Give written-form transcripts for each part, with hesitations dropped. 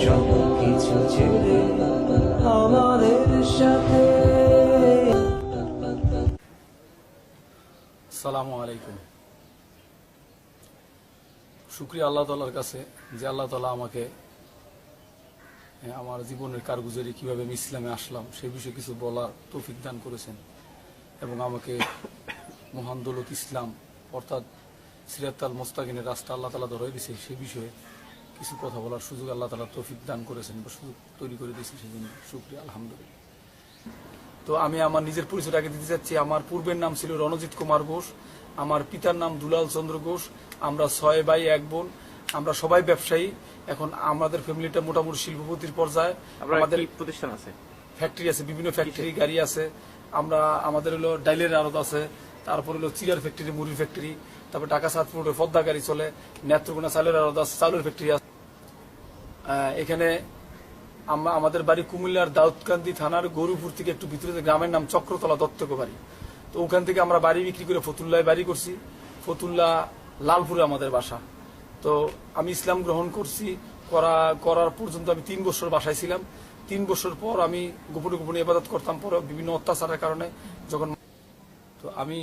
সবকিছু ছেড়ে আমাদের সাথে। আসসালামু আলাইকুম। শুকরিয়া আল্লাহ তাআলার কাছে যে আল্লাহ তাআলা আমাকে আমার জীবনের কারগুজারি কিভাবে আমি ইসলামে আসলাম সেই বিষয়ে কিছু বলার তৌফিক দান করেছেন এবং আমাকে মহান দৌলত ইসলাম অর্থাৎ সিরাতাল মুস্তাকিমের রাস্তা আল্লাহ তাআলা ধরে দিয়েছে সেই বিষয়ে কিছু কথা বলার সুযোগ আল্লাহ তাআলা তৌফিক দান করেছেন বা সুযোগ তৈরি করে দিয়েছেন, সেই জন্য শুকরিয়া আলহামদুলিল্লাহ। তো আমি আমার নিজের পরিচয়টাকে দিতে চাচ্ছি। আমার পূর্বের নাম ছিল রণজিৎ কুমার ঘোষ, আমার পিতার নাম দুলাল চন্দ্র ঘোষ। আমরা 6 ভাই 1 বোন, আমরা সবাই ব্যবসায়ী। এখন আমাদের ফ্যামিলিটা মোটামুটি শিল্পপতির পর্যায়ে। আমাদের প্রতিষ্ঠান আছে, ফ্যাক্টরি আছে, বিভিন্ন ফ্যাক্টরি গাড়ি আছে। আমাদের হলো ডাইলের আড়ত আছে, তারপর হলো চিরার ফ্যাক্টরি, মুড়ির ফ্যাক্টরি, তারপর ঢাকা সাত রোডে পদ্মা গাড়ি চলে, নেত্রকোনা চালের আড়ত আছে, চালের ফ্যাক্টরি আছে। এখানে আমাদের বাড়ি কুমিল্লার দাউদকান্দি থানার গরুপুর থেকে একটু ভিতরে, গ্রামের নাম চক্রতলা দত্তক বাড়ি। তো ওখান থেকে আমরা বাড়ি বিক্রি করে ফতুল্লায় বাড়ি করছি। ফতুল্লা লালপুরে আমাদের বাসা। তো আমি ইসলাম গ্রহণ করছি, করার পর্যন্ত আমি 3 বছর বাসায় ছিলাম। 3 বছর পর আমি গোপনে গোপনে ইবাদত করতাম, পরে বিভিন্ন অত্যাচারের কারণে যখন তো আমি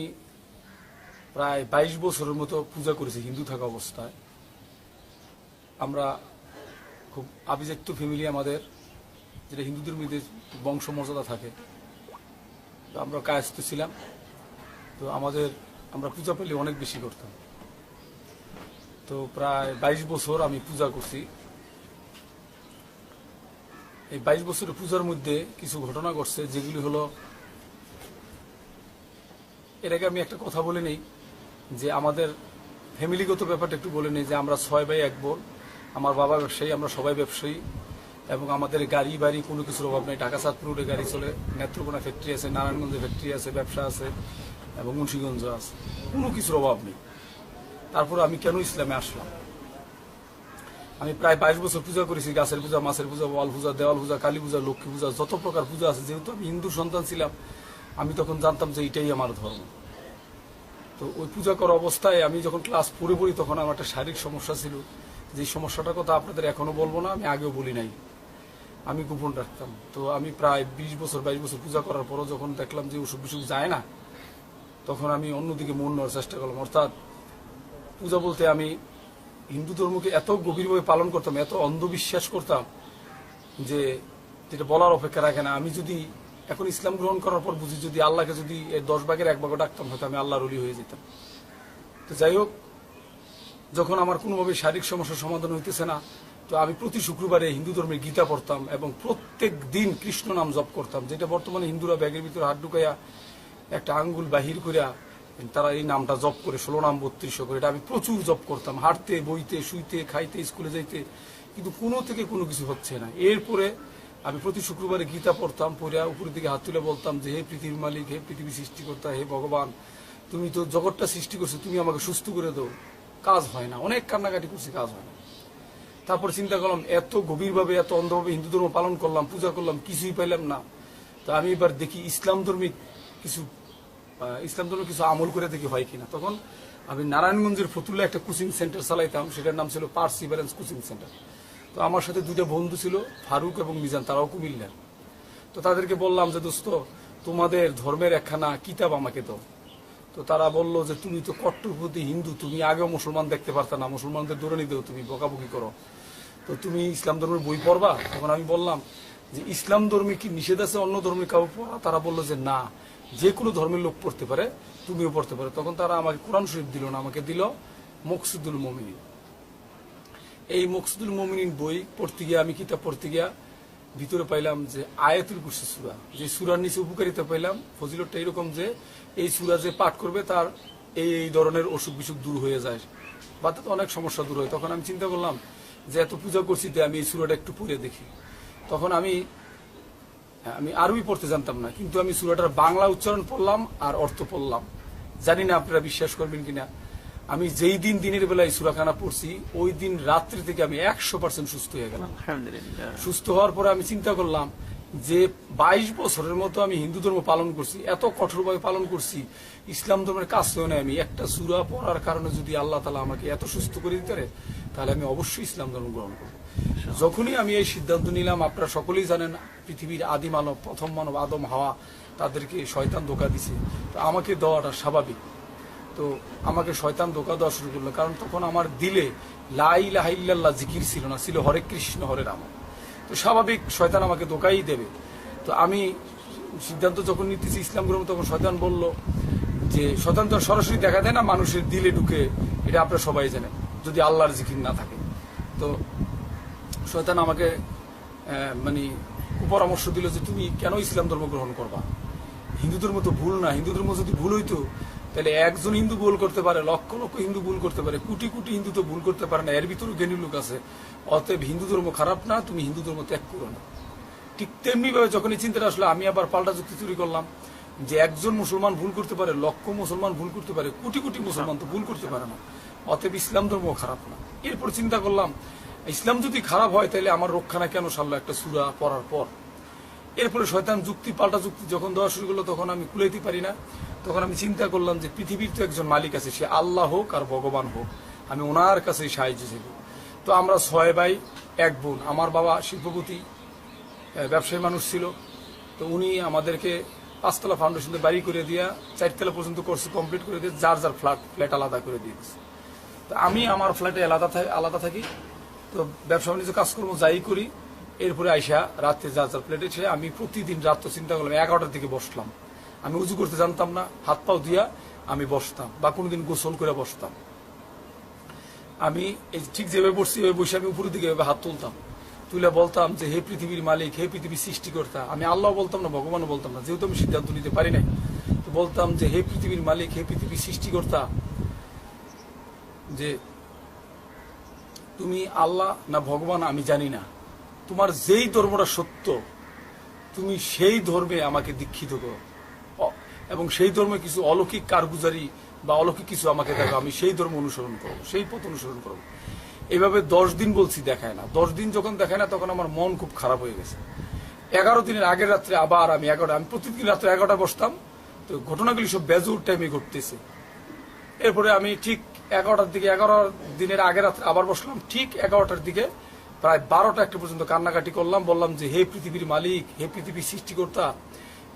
প্রায় 22 বছরের মতো পূজা করেছি হিন্দু থাকা অবস্থায়। আমরা খুব আভিজাত্য ফ্যামিলি আমাদের, যেটা হিন্দুদের মধ্যে বংশ মর্যাদা থাকে। তো আমরা কায়স্থ ছিলাম। তো আমরা পূজা পেলে অনেক বেশি করতাম। তো প্রায় 22 বছর আমি পূজা করছি। এই 22 বছরের পূজার মধ্যে কিছু ঘটনা ঘটছে, যেগুলি হলো, এর আগে আমি একটা কথা বলে নেই যে আমাদের ফ্যামিলিগত ব্যাপারটা একটু বলে নেই যে আমরা 6 ভাই 1 বোন। আমার বাবা ব্যবসায়ী, আমরা সবাই ব্যবসায়ী, এবং আমাদের গাড়ি বাড়ি কোনো কিছুর অভাব নেই। ঢাকা সাত রোডে গাড়ি চলে, নেত্রকোনা ফ্যাক্টরি আছে, নারায়ণগঞ্জে ফ্যাক্টরি আছে, ব্যবসা আছে, এবং মুন্সিগঞ্জ আছে, কোনো কিছুর অভাব নেই। তারপরে আমি কেন ইসলামে আসলাম? আমি প্রায় 22 বছর পূজা করেছি, গাছের পূজা, মাছের পূজা, ওয়াল পূজা, দেওয়াল পূজা, কালী পূজা, লক্ষ্মী পূজা, যত প্রকার পূজা আছে। যেহেতু আমি হিন্দু সন্তান ছিলাম, আমি তখন জানতাম যে এটাই আমার ধর্ম। তো ওই পূজা করা অবস্থায় আমি যখন ক্লাস 4 পড়ি, তখন আমার একটা শারীরিক সমস্যা ছিল। যে সমস্যাটার কথা আপনাদের এখনো বলবো না, আমি আগেও বলি নাই, আমি গোপন রাখতাম। তো আমি প্রায় 22 বছর পূজা করার পরও যখন দেখলাম যে অসুখ বিসুখ যায় না, তখন আমি অন্যদিকে মন নেওয়ার চেষ্টা করলাম। অর্থাৎ পূজা বলতে আমি হিন্দু ধর্মকে এত গভীরভাবে পালন করতাম, এত অন্ধবিশ্বাস করতাম যে যেটা বলার অপেক্ষা রাখে না। আমি যদি এখন ইসলাম গ্রহণ করার পর বুঝি, যদি আল্লাহকে যদি 10 ভাগের 1 ভাগ ডাকতাম, হয়তো আমি আল্লাহর ওলি হয়ে যেতাম। তো যাই হোক, যখন আমার কোনোভাবে শারীরিক সমস্যার সমাধান হইতেছে না, তো আমি প্রতি শুক্রবারে হিন্দু ধর্মের গীতা পড়তাম এবং প্রত্যেক দিন কৃষ্ণ নাম জপ করতাম, যেটা বর্তমানে হিন্দুরা ব্যাগের ভিতরে হাত ঢুকাইয়া একটা আঙ্গুল বাহির করিয়া তারা এই নামটা জপ করে, 16 নাম 3200 করে। এটা আমি প্রচুর জপ করতাম, হাঁটতে, বইতে, শুইতে, খাইতে, স্কুলে যাইতে, কিন্তু কোনো থেকে কোনো কিছু হচ্ছে না। এরপরে আমি প্রতি শুক্রবারে গীতা পড়তাম, পড়িয়া উপরের দিকে হাত তুলে বলতাম যে হে পৃথিবীর মালিক, হে পৃথিবী সৃষ্টিকর্তা, হে ভগবান, তুমি তো জগৎটা সৃষ্টি করছো, তুমি আমাকে সুস্থ করে দাও। কাজ হয় না, অনেক কান্নাকাটি করছি, কাজ হয় না। তারপর চিন্তা করলাম, এত গভীরভাবে, এত অন্ধভাবে হিন্দু ধর্ম পালন করলাম, পূজা করলাম, কিছুই পাইলাম না। তো আমি এবার দেখি ইসলাম ধর্মে কিছু আমল করে দেখি হয় কিনা। তখন আমি নারায়ণগঞ্জের ফতুল্লা একটা কোচিং সেন্টার চালাইতাম, সেটার নাম ছিল পার্সিভারেন্স কোচিং সেন্টার। তো আমার সাথে 2টা বন্ধু ছিল, ফারুক এবং মিজান, তারাও কুমিল্লার। তো তাদেরকে বললাম যে দোস্ত, তোমাদের ধর্মের একখানা কিতাব আমাকে দাও। তো তারা বললো যে তুমি তো কট্টরপন্থী হিন্দু, তুমি আগেও মুসলমান দেখতে পারতা না, মুসলমানদের দৌড়ানি দেও, তুমি বকাবকি করো, তো তুমি ইসলাম ধর্মের বই পড়বা? তখন আমি বললাম যে ইসলাম ধর্মে কি নিষেধ আছে অন্য ধর্মের কাউ পড়া? তারা বললো যে না, যে কোনো ধর্মের লোক পড়তে পারে, তুমিও পড়তে পারো। তখন তারা আমাকে কোরআন শরীফ দিল না, আমাকে দিল মকসুদুল মুমিনিন। এই মকসুদুল মুমিনিন বই পড়তে গিয়ে, আমি কিতাব পড়তে গিয়া ভিতরে পাইলাম যে আয়াতুল কুরসি সূরা, যে সূরার নিচে উপকারিতা পাইলাম, ফজিলতটা এরকম যে এই সূরা যে পাঠ করবে তার এই ধরনের অসুখ বিসুখ দূর হয়ে যায়, বা তাতে অনেক সমস্যা দূর হয়। তখন আমি চিন্তা করলাম যে এত পূজা করছি, আমি এই সূরাটা একটু পড়ে দেখি। তখন আমি আরবি পড়তে জানতাম না, কিন্তু আমি সূরাটার বাংলা উচ্চারণ পড়লাম আর অর্থ পড়লাম। জানি না আপনারা বিশ্বাস করবেন কিনা, আমি যেই দিন দিনের বেলায় সূরাখানা পড়ছি, ওই দিন রাত্রি থেকে আমি 100% সুস্থ হয়ে গেলাম। সুস্থ হওয়ার পরে আমি চিন্তা করলাম যে 22 বছরের মতো আমি হিন্দু ধর্ম পালন করছি, এত কঠোরভাবে পালন করছি, ইসলাম ধর্মের কাছেও নেই আমি। একটা সূরা পড়ার কারণে যদি আল্লাহ তাআলা আমাকে এত সুস্থ করে দিতে পারে, তাহলে আমি অবশ্যই ইসলাম ধর্ম গ্রহণ করব। যখনই আমি এই সিদ্ধান্ত নিলাম, আপনারা সকলেই জানেন পৃথিবীর আদি মানব, প্রথম মানব আদম হাওয়া, তাদেরকে শয়তান ধোঁকা দিছে, তো আমাকে দেওয়াটা স্বাভাবিক। তো আমাকে শয়তান ধোঁকা দেওয়া শুরু করলো, কারণ তখন আমার দিলে লা ইলাহা ইল্লাল্লাহ জিকির ছিল না, ছিল হরে কৃষ্ণ হরে রাম। তো স্বাভাবিক শয়তান আমাকে ধোঁকাই দেবে। তো আমি সিদ্ধান্ত যখন নিতেছি ইসলাম গ্রহণ, তখন শয়তান বলল যে শয়তান তো সরাসরি দেখা দেয় না, মানুষের দিলে ঢুকে, এটা আপনারা সবাই জানেন, যদি আল্লাহর জিকির না থাকে। তো শয়তান আমাকে মানে কুপরামর্শ দিল যে তুমি কেন ইসলাম ধর্ম গ্রহণ করবা, হিন্দু ধর্ম তো ভুল না, হিন্দু ধর্ম যদি ভুল হইতো তাহলে একজন হিন্দু ভুল করতে পারে, লক্ষ লক্ষ হিন্দু ভুল করতে পারে, কোটি কোটি হিন্দু তো ভুল করতে পারে না, এর ভিতরে জ্ঞানী লোক আছে। অতএব হিন্দু ধর্ম খারাপ না, তুমি হিন্দু ধর্ম ত্যাগ করো না। ঠিক তেমনি ভাবে যখন এই চিন্তাটা আসলে, আমি আবার পাল্টা যুক্তি তৈরি করলাম যে একজন মুসলমান ভুল করতে পারে, লক্ষ মুসলমান ভুল করতে পারে, কোটি কোটি মুসলমান তো ভুল করতে পারে না, অতএব ইসলাম ধর্ম খারাপ না। এরপর চিন্তা করলাম ইসলাম যদি খারাপ হয় তাহলে আমার রক্ষা না কেন সারলো একটা সূরা পড়ার পর। এরপরে শয়তান যুক্তি পাল্টা যুক্তি যখন দেওয়া শুরু করলো, তখন আমি কুলাইতে পারি না। তখন আমি চিন্তা করলাম যে পৃথিবীর তো একজন মালিক আছে, সে আল্লাহ হোক আর ভগবান হোক, আমি ওনার কাছেই সাহায্য চাইব। তো আমরা 6 ভাই 1 বোন। আমার বাবা শিল্পপতি, ব্যবসায়ী মানুষ ছিল। তো উনি আমাদেরকে 5 তলা ফাউন্ডেশন বাড়ি করে দিয়া 4 তলা পর্যন্ত কোর্স কমপ্লিট করে দিয়ে যার যার ফ্ল্যাট আলাদা করে দিয়েছে। তো আমি আমার ফ্ল্যাটে আলাদা থাকি। তো ব্যবসা বাণিজ্য কাজকর্ম যাই করি, এরপরে আইসা রাতে যার যার ফ্ল্যাটে ছেড়ে আমি প্রতিদিন রাত তো চিন্তা করলাম 11টার দিকে বসলাম। আমি উজু করতে জানতাম না, হাত পাও দিয়া আমি বসতাম, বা কোনোদিন গোসল করে বসতাম। আমি এই ঠিক যেভাবে বসছি ওই বসে আমি উপরের দিকে হাত তুলতাম, তুলে বলতাম যে হে পৃথিবীর মালিক, হে পৃথিবীর সৃষ্টিকর্তা। আমি আল্লাহ বলতাম না, ভগবানও বলতাম না, যেহেতু আমি সিদ্ধান্ত নিতে পারি নাই। তো বলতাম যে হে পৃথিবীর মালিক, হে পৃথিবীর সৃষ্টিকর্তা, যে তুমি আল্লাহ না ভগবান আমি জানি না, তোমার যেই ধর্মটা সত্য তুমি সেই ধর্মে আমাকে দীক্ষিত করো, এবং সেই ধর্মে কিছু অলৌকিক কারগুজারি বা অলৌকিক কিছু আমাকে দেখো, আমি সেই ধর্ম অনুসরণ করবো, সেই পথ অনুসরণ করবো। এইভাবে 10 দিন বলছি, দেখায় না। 10 দিন যখন দেখায় না, তখন আমার মন খুব খারাপ হয়ে গেছে। 11 দিনের আগের রাত্রে আবার আমি প্রতিদিন রাত্রে 11টা বসতাম। তো ঘটনাগুলি সব বেজোর টাইমে ঘটতেছে। এরপরে আমি ঠিক 11টার দিকে, 11 দিনের আগের রাত্রে আবার বসলাম। ঠিক 11টার দিকে প্রায় 12টা একটা পর্যন্ত কান্নাকাটি করলাম, বললাম যে হে পৃথিবীর মালিক, হে পৃথিবীর সৃষ্টিকর্তা,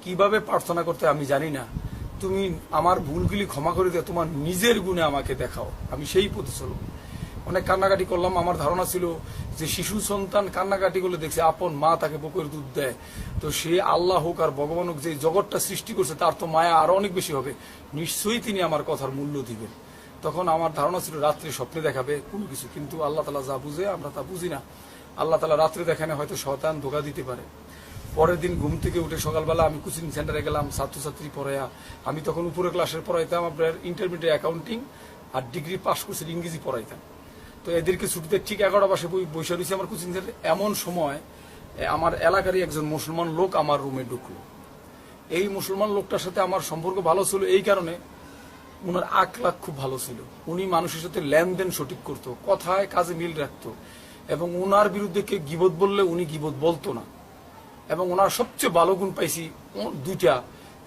কিভাবে প্রার্থনা করতে আমি জানি না, তুমি আমার ভুলগুলি ক্ষমা করে দিয়ে তোমার নিজের গুণে আমাকে দেখাও, আমি সেই পথে চলব। অনেক কান্নাকাটি করলাম। আমার ধারণা ছিল যে শিশু সন্তান কান্নাকাটি করলে দেখছে আপন মা তাকে বুকের দুধ দেয়, তো সে আল্লাহ হোক আর ভগবান হোক, যে জগৎটা সৃষ্টি করছে তার তো মায়া আরো অনেক বেশি হবে, নিশ্চয়ই তিনি আমার কথার মূল্য দিবেন। তখন আমার ধারণা ছিল রাত্রে স্বপ্নে দেখাবে কোনো কিছু, কিন্তু আল্লাহ তালা যা বুঝে আমরা তা বুঝি না। আল্লাহ তালা রাত্রে দেখানে হয়তো শয়তান ধোঁকা দিতে পারে। পরের দিন ঘুম থেকে উঠে সকালবেলা আমি কোচিং সেন্টারে গেলাম, ছাত্রছাত্রী পড়াইয়া। আমি তখন উপরে ক্লাসের পড়াইতাম, আপনার ইন্টারমিডিয়েট অ্যাকাউন্টিং, আর ডিগ্রি পাস করছি ইংরেজি পড়াইতাম। তো এদেরকে ছুটিতে ঠিক 11টা বাসে বসে রয়েছে আমার কোচিং সেন্টারে। এমন সময় আমার এলাকারই একজন মুসলমান লোক আমার রুমে ঢুকলো। এই মুসলমান লোকটার সাথে আমার সম্পর্ক ভালো ছিল এই কারণে, উনার আখলাখ খুব ভালো ছিল। উনি মানুষের সাথে লেনদেন সঠিক করতো, কথায় কাজে মিল রাখতো, এবং উনার বিরুদ্ধে কে গীবত বললে উনি গীবত বলতো না। এবং ওনার সবচেয়ে ভালো গুণ পাইছি 2টা,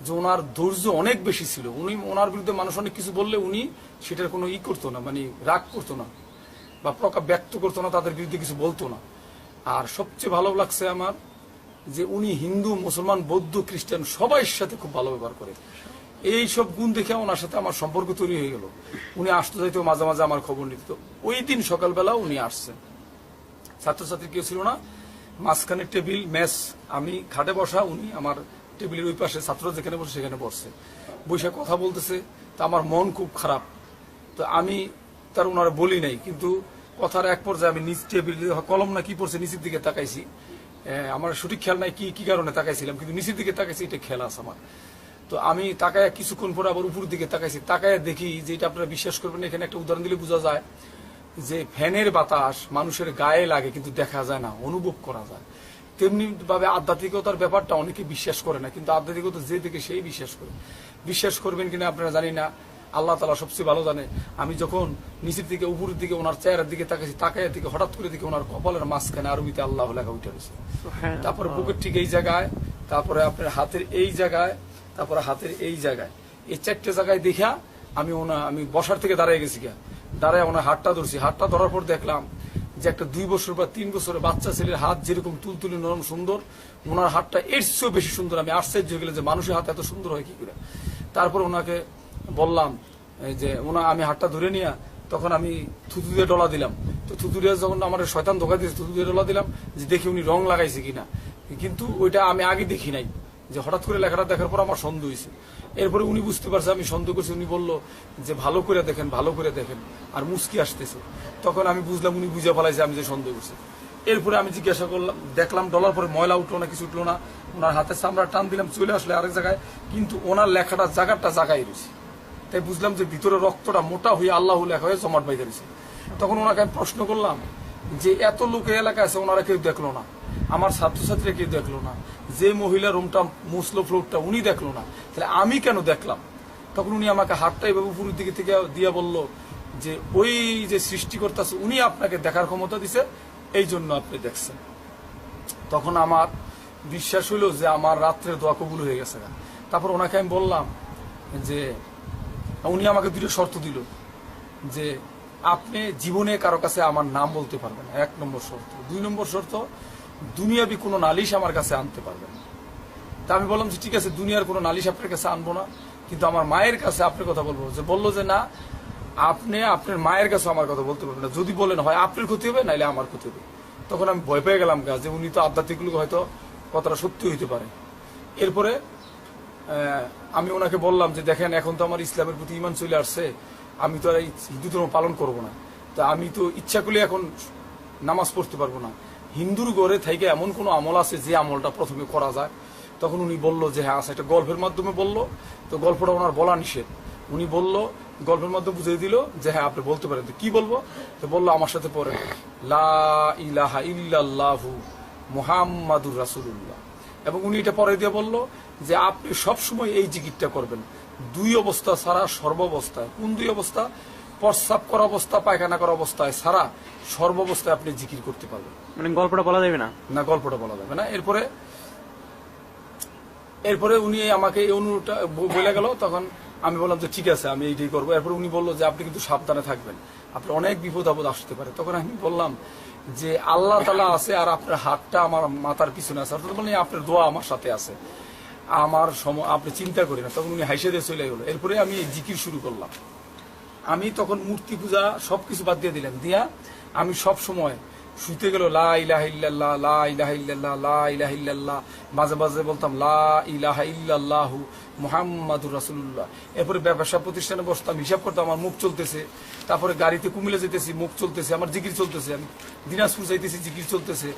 যে ওনার ধৈর্য অনেক বেশি ছিল। উনি ওনার বিরুদ্ধে মানুষ অনেক কিছু বললে উনি সেটার কোনো করতো না, মানে রাগ করতো না বা প্রকাশ ব্যক্ত করতো না, তাদের বিরুদ্ধে কিছু বলতো না। আর সবচেয়ে ভালো লাগছে আমার যে উনি হিন্দু, মুসলমান, বৌদ্ধ, খ্রিস্টান সবাই সাথে খুব ভালো ব্যবহার করে। এই সব গুণ দেখে ওনার সাথে আমার সম্পর্ক তৈরি হয়ে গেল। উনি আসতে যাইতো, মাঝে মাঝে আমার খবর নিত। ওই দিন সকালবেলা উনি আসছেন, ছাত্রছাত্রী কেউ ছিল না, মাঝখানে টেবিল মেস, আমি খাটে বসা, উনি আমার টেবিলের ওই পাশে, ছাত্ররা যেখানে বসে সেখানে বসছে, বসে কথা বলতেছে। তা আমার মন খুব খারাপ। তো আমি তার ওনারা বলি নাই, কিন্তু কথার এক পর্যায়ে আমি নিচ টেবিল, কলম না কি পড়ছে নিচের দিকে তাকাইছি। আমার সঠিক খেয়াল নাই কি কারণে তাকাইছিলাম, কিন্তু নিচের দিকে তাকাইছি, এটা খেয়াল আছে আমার। তো আমি তাকায় কিছুক্ষণ পরে আবার উপরের দিকে তাকাইছি, তাকায় দেখি যে এটা আপনারা বিশ্বাস করবেন, এখানে একটা উদাহরণ দিলে বোঝা যায় যে ফ্যানের বাতাস মানুষের গায়ে লাগে কিন্তু দেখা যায় না, অনুভব করা যায়। তেমনি ভাবে আধ্যাত্মিকতার ব্যাপারটা অনেকে বিশ্বাস করে না, কিন্তু আধ্যাত্মিকতা যে দেখে সেই বিশ্বাস করে। বিশ্বাস করবেন কিনা আপনারা জানি না, আল্লাহ তাআলা সবচেয়ে ভালো জানে। আমি যখন নিচের দিকে উপরের দিকে ওনার চেহারার দিকে তাকাইছি, তাকাইয়া দিকে হঠাৎ করে দিকে ওনার কপালের মাঝখানে আরবিতে আল্লাহ লেখা উঠে রয়েছে। তারপরে বুকের ঠিক এই জায়গায়, তারপরে আপনার হাতের এই জায়গায়, তারপরে হাতের এই জায়গায়, এই 4টে জায়গায় দেখা আমি বসার থেকে দাঁড়িয়ে গেছি, দাঁড়ায় ওনার হাতটা ধরছি। হাতটা ধরার পর দেখলাম যে একটা 2 বছর বা 3 বছরের বাচ্চা ছেলের হাত যেরকম তুলতুলে নরম সুন্দর, ওনার হাতটা এর চেয়েও বেশি সুন্দর। আমি আশ্চর্য হয়ে গেলাম যে মানুষের হাত এত সুন্দর হয় কি করে। তারপর ওনাকে বললাম যে আমি হাতটা ধরে নিয়ে তখন আমি থুতু দিয়ে ডলা দিলাম। তো থুতু দিয়ে যখন আমার শয়তান ধোকা দিয়েছে, থুতু দিয়ে ডলা দিলাম যে দেখি উনি রং লাগাইছে কিনা, কিন্তু ওইটা আমি আগে দেখি নাই, যে হঠাৎ করে লেখাটা দেখার পর আমার সন্দেহ হয়েছে। এরপরে উনি বুঝতে পারছে আমি সন্দেহ করছি। উনি বলল যে ভালো করে দেখেন, ভালো করে দেখেন, আর মুস্কি আসতেছে। তখন আমি বুঝলাম উনি বুঝে ফেলাইছে আমি যে সন্দেহ করছি। এরপরে আমি জিজ্ঞাসা করলাম, দেখলাম ডলার পরে ময়লা উঠলো না, কিছু উঠলো না। ওনার হাতের চামড়া টান দিলাম, চলে আসলে আরেক জায়গায়, কিন্তু ওনার লেখাটা জায়গাটা জায়গায় রয়েছে। তাই বুঝলাম যে ভিতরে রক্তটা মোটা হয়ে আল্লাহ লেখা হয়ে জমাট বাইতে রয়েছে। তখন ওনাকে আমি প্রশ্ন করলাম যে এত লোক এই এলাকায় আছে, ওনারা কেউ দেখলো না, আমার ছাত্রছাত্রীরা কেউ দেখলো না, যে মহিলা রুমটা মুসলো ফ্লোরটা উনি দেখলো না, তাহলে আমি কেন দেখলাম? তখন উনি আমাকে হাতটা এভাবে উপরের দিকে থেকে দিয়ে বলল যে ওই যে সৃষ্টিকর্তা আছে উনি আপনাকে দেখার ক্ষমতা দিছে, এই জন্য আপনি দেখছেন। তখন আমার বিশ্বাস হইল যে আমার রাত্রের দোয়া কবুল হয়ে গেছে। তারপর ওনাকে আমি বললাম যে উনি আমাকে 2টো শর্ত দিল যে আপনি জীবনে কারো কাছে আমার নাম বলতে পারবেন, 1 নম্বর শর্ত। 2 নম্বর শর্ত, দুনিয়াবি কোনো নালিশ আমার কাছে আনতে পারবেন না। তা আমি বললাম যে ঠিক আছে, দুনিয়ার কোনো নালিশ আপনার কাছে আনবো না, কিন্তু আমার মায়ের কাছে আপনার কথা বলবো। যে বললো যে না, আপনি আপনার মায়ের কাছে আমার কথা বলতে পারবেন না, যদি বলেন হয় আপনার ক্ষতি হবে নাইলে আমার ক্ষতি হবে। তখন আমি ভয় পেয়ে গেলাম যে উনি তো আধ্যাত্মিক লোক, হয়তো কথাটা সত্যি হইতে পারে। এরপরে আমি ওনাকে বললাম যে দেখেন, এখন তো আমার ইসলামের প্রতি ঈমান চলে আসছে, আমি তো আর এই হিন্দু ধর্ম পালন করবো না, তা আমি তো ইচ্ছা করলে এখন নামাজ পড়তে পারবো না। হিন্দুর ঘরে থেকে এমন কোন আমল আছে যে আমলটা প্রথমে করা যায়? তখন উনি বলল যে হ্যাঁ আছে, একটা গল্পের মাধ্যমে বলল। তো গল্পটা ওনার বলা নিষেধ। উনি বলল, গল্পের মাধ্যমে বুঝিয়ে দিল যে হ্যাঁ আপনি বলতে পারেন। তো কি বলবো? তো বললো আমার সাথে পড়েন, লা ইলাহা ইল্লাল্লাহু মুহাম্মাদুর রাসূলুল্লাহ। এবং উনি এটা পরে দিয়ে বলল যে আপনি সবসময় এই জিকিরটা করবেন 2 অবস্থা ছাড়া, সর্বাবস্থায়। কোন 2 অবস্থা? প্রস্রাব করা অবস্থা, পায়খানা করা অবস্থায় ছাড়া সর্বাবস্থায় আপনি জিকির করতে পারবেন। মানে গল্পটা বলা যাবে না? না, গল্পটা বলা যাবে না। এরপরে উনি আমাকে এই অনুরোধটা বলে গেল। তখন আমি বললাম যে ঠিক আছে, আমি এইটাই করবো। এরপরে উনি বললো যে আপনি কিন্তু সাবধানে থাকবেন, আপনার অনেক বিপদ আপদ আসতে পারে। তখন আমি বললাম যে আল্লাহ তাআলা আছে আর আপনার হাতটা আমার মাথার পিছনে আছে, অর্থাৎ বললেন আপনার দোয়া আমার সাথে আছে, আমার আপনি চিন্তা করেন না। তখন উনি হাসে দিয়ে চলে গেল। এরপরে আমি এই জিকির শুরু করলাম। আমি তখন মূর্তি পূজা সবকিছু বাদ দিয়ে দিলাম, দিয়া আমি সব সময় শুতে গেল লা ইলাহা ইল্লাল্লাহ, লা ইলাহা ইল্লাল্লাহ, লা ইলাহা ইল্লাল্লাহ, মাঝে মাঝে বলতাম লা ইলাহা ইল্লাল্লাহু মুহাম্মাদুর রাসূলুল্লাহ। এরপরে ব্যবসা প্রতিষ্ঠানে বসতাম, হিসাব করতাম, আমার মুখ চলতেছে। তারপরে গাড়িতে কুমিল্লা যেতেছি, মুখ চলতেছে, আমার জিকির চলতেছে। আমি দিনাজপুর যাইতেছি, জিকির চলতেছে।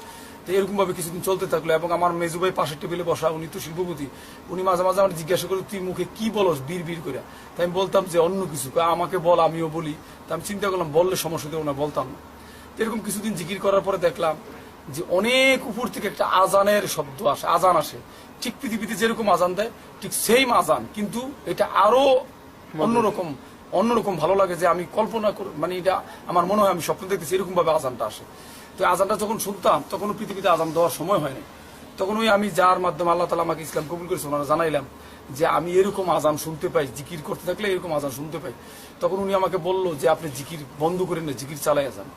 তো এরকম ভাবে কিছুদিন চলতে থাকলো। এবং আমার মেজু ভাই পাশের টেবিলে বসা, উনি তো শিল্পপতি, উনি মাঝে মাঝে আমার জিজ্ঞাসা করে তুই মুখে কি বলস বীর বীর করে। তাই আমি বলতাম যে অন্য কিছু, আমাকে বল, আমিও বলি। তা আমি চিন্তা করলাম বললে সমস্যা দেবো না, বলতাম না। এরকম কিছুদিন জিকির করার পরে দেখলাম যে অনেক উপর থেকে একটা আজানের শব্দ আসে, আজান আসে। ঠিক পৃথিবীতে যেরকম আজান দেয় ঠিক সেম আজান, কিন্তু এটা আরো অন্যরকম ভালো লাগে, যে আমি কল্পনা মানে এটা আমার মনে হয় আমি স্বপ্ন দেখতেছি এরকম ভাবে আজানটা আসে। তো আজানটা যখন শুনতাম তখন পৃথিবীতে আজান দেওয়ার সময় হয়নি। তখন ওই আমি যার মাধ্যমে আল্লাহ তাআলা আমাকে ইসলাম কবুল করেছে ওনারা জানাইলাম যে আমি এরকম আজান শুনতে পাই, জিকির করতে থাকলে এরকম আজান শুনতে পাই। তখন উনি আমাকে বলল যে আপনি জিকির বন্ধ করেন না, জিকির চালাই যান।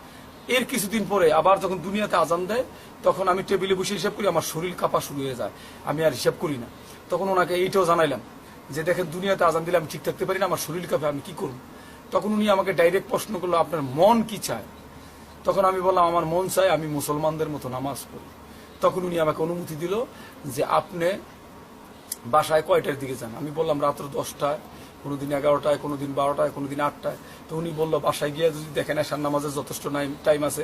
এর কিছুদিন পরে আবার যখন দুনিয়াতে আজান দেয় তখন আমি টেবিলে বসে হিসাব করি, আমার শরীর কাঁপা শুরু হয়ে যায়, আমি আর হিসাব করি না। তখন ওনাকে এইটাও জানাইলাম যে দেখেন দুনিয়াতে আজান দিলে আমি ঠিক থাকতে পারি না, আমার শরীর কাঁপে, আমি কি করব? তখন উনি আমাকে ডাইরেক্ট প্রশ্ন করলো আপনার মন কি চায়? তখন আমি বললাম আমার মন চায় আমি মুসলমানদের মতো নামাজ পড়ি। তখন উনি আমাকে অনুমতি দিল যে আপনি বাসায় কয়টার দিকে যান? আমি বললাম রাত্র 10টায়, কোনোদিন 11টায়, কোনোদিন 12টায়, কোনোদিন 8টায়। তো উনি বললো বাসায় গিয়ে যদি দেখেন এশার নামাজের যথেষ্ট টাইম আছে,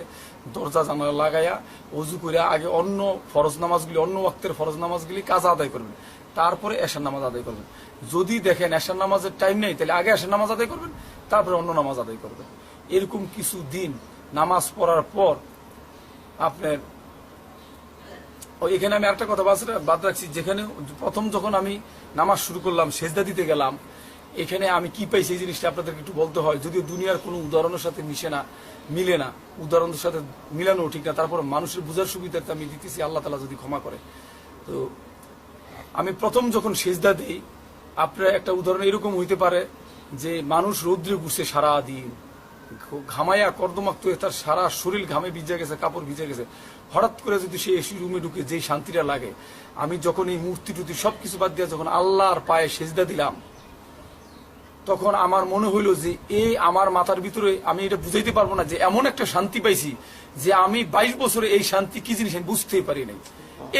দরজা জানালা লাগাইয়া অজু করে আগে অন্য ফরজ নামাজগুলি, অন্য ওয়াক্তের ফরজ নামাজগুলি কাজা আদায় করবেন, তারপরে এশার নামাজ আদায় করবেন। যদি দেখেন এশার নামাজের টাইম নেই তাহলে আগে এশার নামাজ আদায় করবেন, তারপরে অন্য নামাজ আদায় করবেন। এরকম কিছু দিন নামাজ পড়ার পর আপনার এখানে আমি একটা কথা বাদ রাখছি, যেখানে প্রথম যখন আমি নামাজ শুরু করলাম, সেজদা দিতে গেলাম, এখানে আমি কি পাইছি এই জিনিসটা আপনাদেরকে একটু বলতে হয়, যদিও দুনিয়ার কোনো উদাহরণের সাথে মিলে না, উদাহরণের সাথে মিলানো ঠিক না, তারপর মানুষের বোঝার সুবিধার্থে আমি দিতেছি, আল্লাহ তাআলা যদি ক্ষমা করে। তো আমি প্রথম যখন সেজদা দিই, আপনার একটা উদাহরণ এরকম হইতে পারে যে মানুষ রৌদ্রে ঘুরছে সারা দিন, ঘামাইয়া কর্দমাক্ত হয়ে তার সারা শরীর ঘামে ভিজে গেছে, কাপড় ভিজে গেছে, হঠাৎ করে যদি সে এসি রুমে ঢুকে যে শান্তিটা লাগে, আমি যখন এই মূর্তি টুর্তি সবকিছু বাদ দিয়ে যখন আল্লাহর পায়ে সেজদা দিলাম, তখন আমার মনে হইল যে এই আমার মাথার ভিতরে আমি এটা বুঝাইতে পারবো না যে এমন একটা শান্তি পাইছি যে আমি 22 বছরে এই শান্তি কি জিনিস আমি বুঝতেই পারি নাই।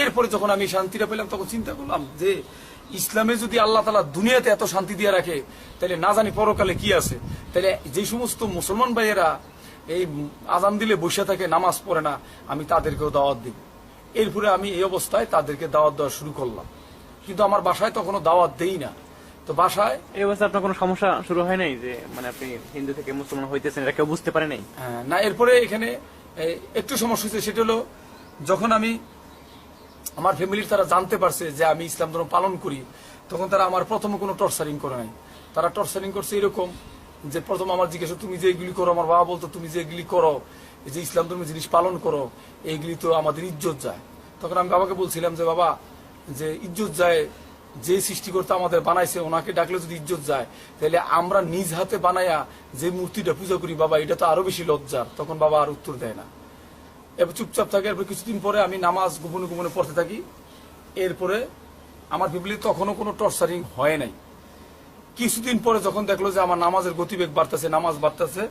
এরপরে যখন আমি শান্তিটা পেলাম তখন চিন্তা করলাম যে ইসলামে যদি আল্লাহ তাআলা দুনিয়াতে এত শান্তি দিয়ে রাখে, তাহলে না জানি পরকালে কি আছে। তাহলে যে সমস্ত মুসলমান ভাইয়েরা এই আজান দিলে বসে থাকে, নামাজ পড়ে না, আমি তাদেরকেও দাওয়াত দিব। এরপরে আমি এই অবস্থায় তাদেরকে দাওয়াত দেওয়া শুরু করলাম, কিন্তু আমার বাসায় তখনও দাওয়াত দেই না। তো বাসায় এই অবস্থায় আপনার কোনো সমস্যা শুরু হয় নাই যে মানে আপনি হিন্দু থেকে মুসলমান হইতেছেন, এটা কেউ বুঝতে পারে নাই? না, এরপরে এখানে একটু সমস্যা হয়েছে। সেটা হলো যখন আমি আমার ফ্যামিলির তারা জানতে পারছে যে আমি ইসলাম ধর্ম পালন করি, তখন তারা আমার প্রথমে কোনো টর্চারিং করে নাই। তারা টর্চারিং করছে এরকম যে প্রথম আমার জিজ্ঞাসা, তুমি যে এগুলি করো, আমার বাবা বলতো তুমি যে এগুলি করো, এই যে ইসলাম ধর্মের জিনিস পালন করো, এইগুলি তো আমাদের ইজ্জত যায়। তখন আমি বাবাকে বলছিলাম যে বাবা, যে ইজ্জত যায়, যে সৃষ্টিকর্তা আমাদের বানাইছে ওনাকে ডাকলে যদি ইজ্জত যায়, তাহলে আমরা নিজ হাতে বানাইয়া যে মূর্তিটা পূজা করি বাবা, এটা তো আরো বেশি লজ্জার। তখন বাবা আর উত্তর দেয় না, এবার চুপচাপ থাকে। এরপর কিছুদিন পরে আমি নামাজ গোপনে গোপনে পড়তে থাকি। এরপরে আমার ফ্যামিলি তখনও কোনো টর্চারিং হয় নাই। কিছুদিন পরে যখন দেখলো যে আমার নামাজের গতিবেগ বাড়তেছে, নামাজ বাড়তেছে,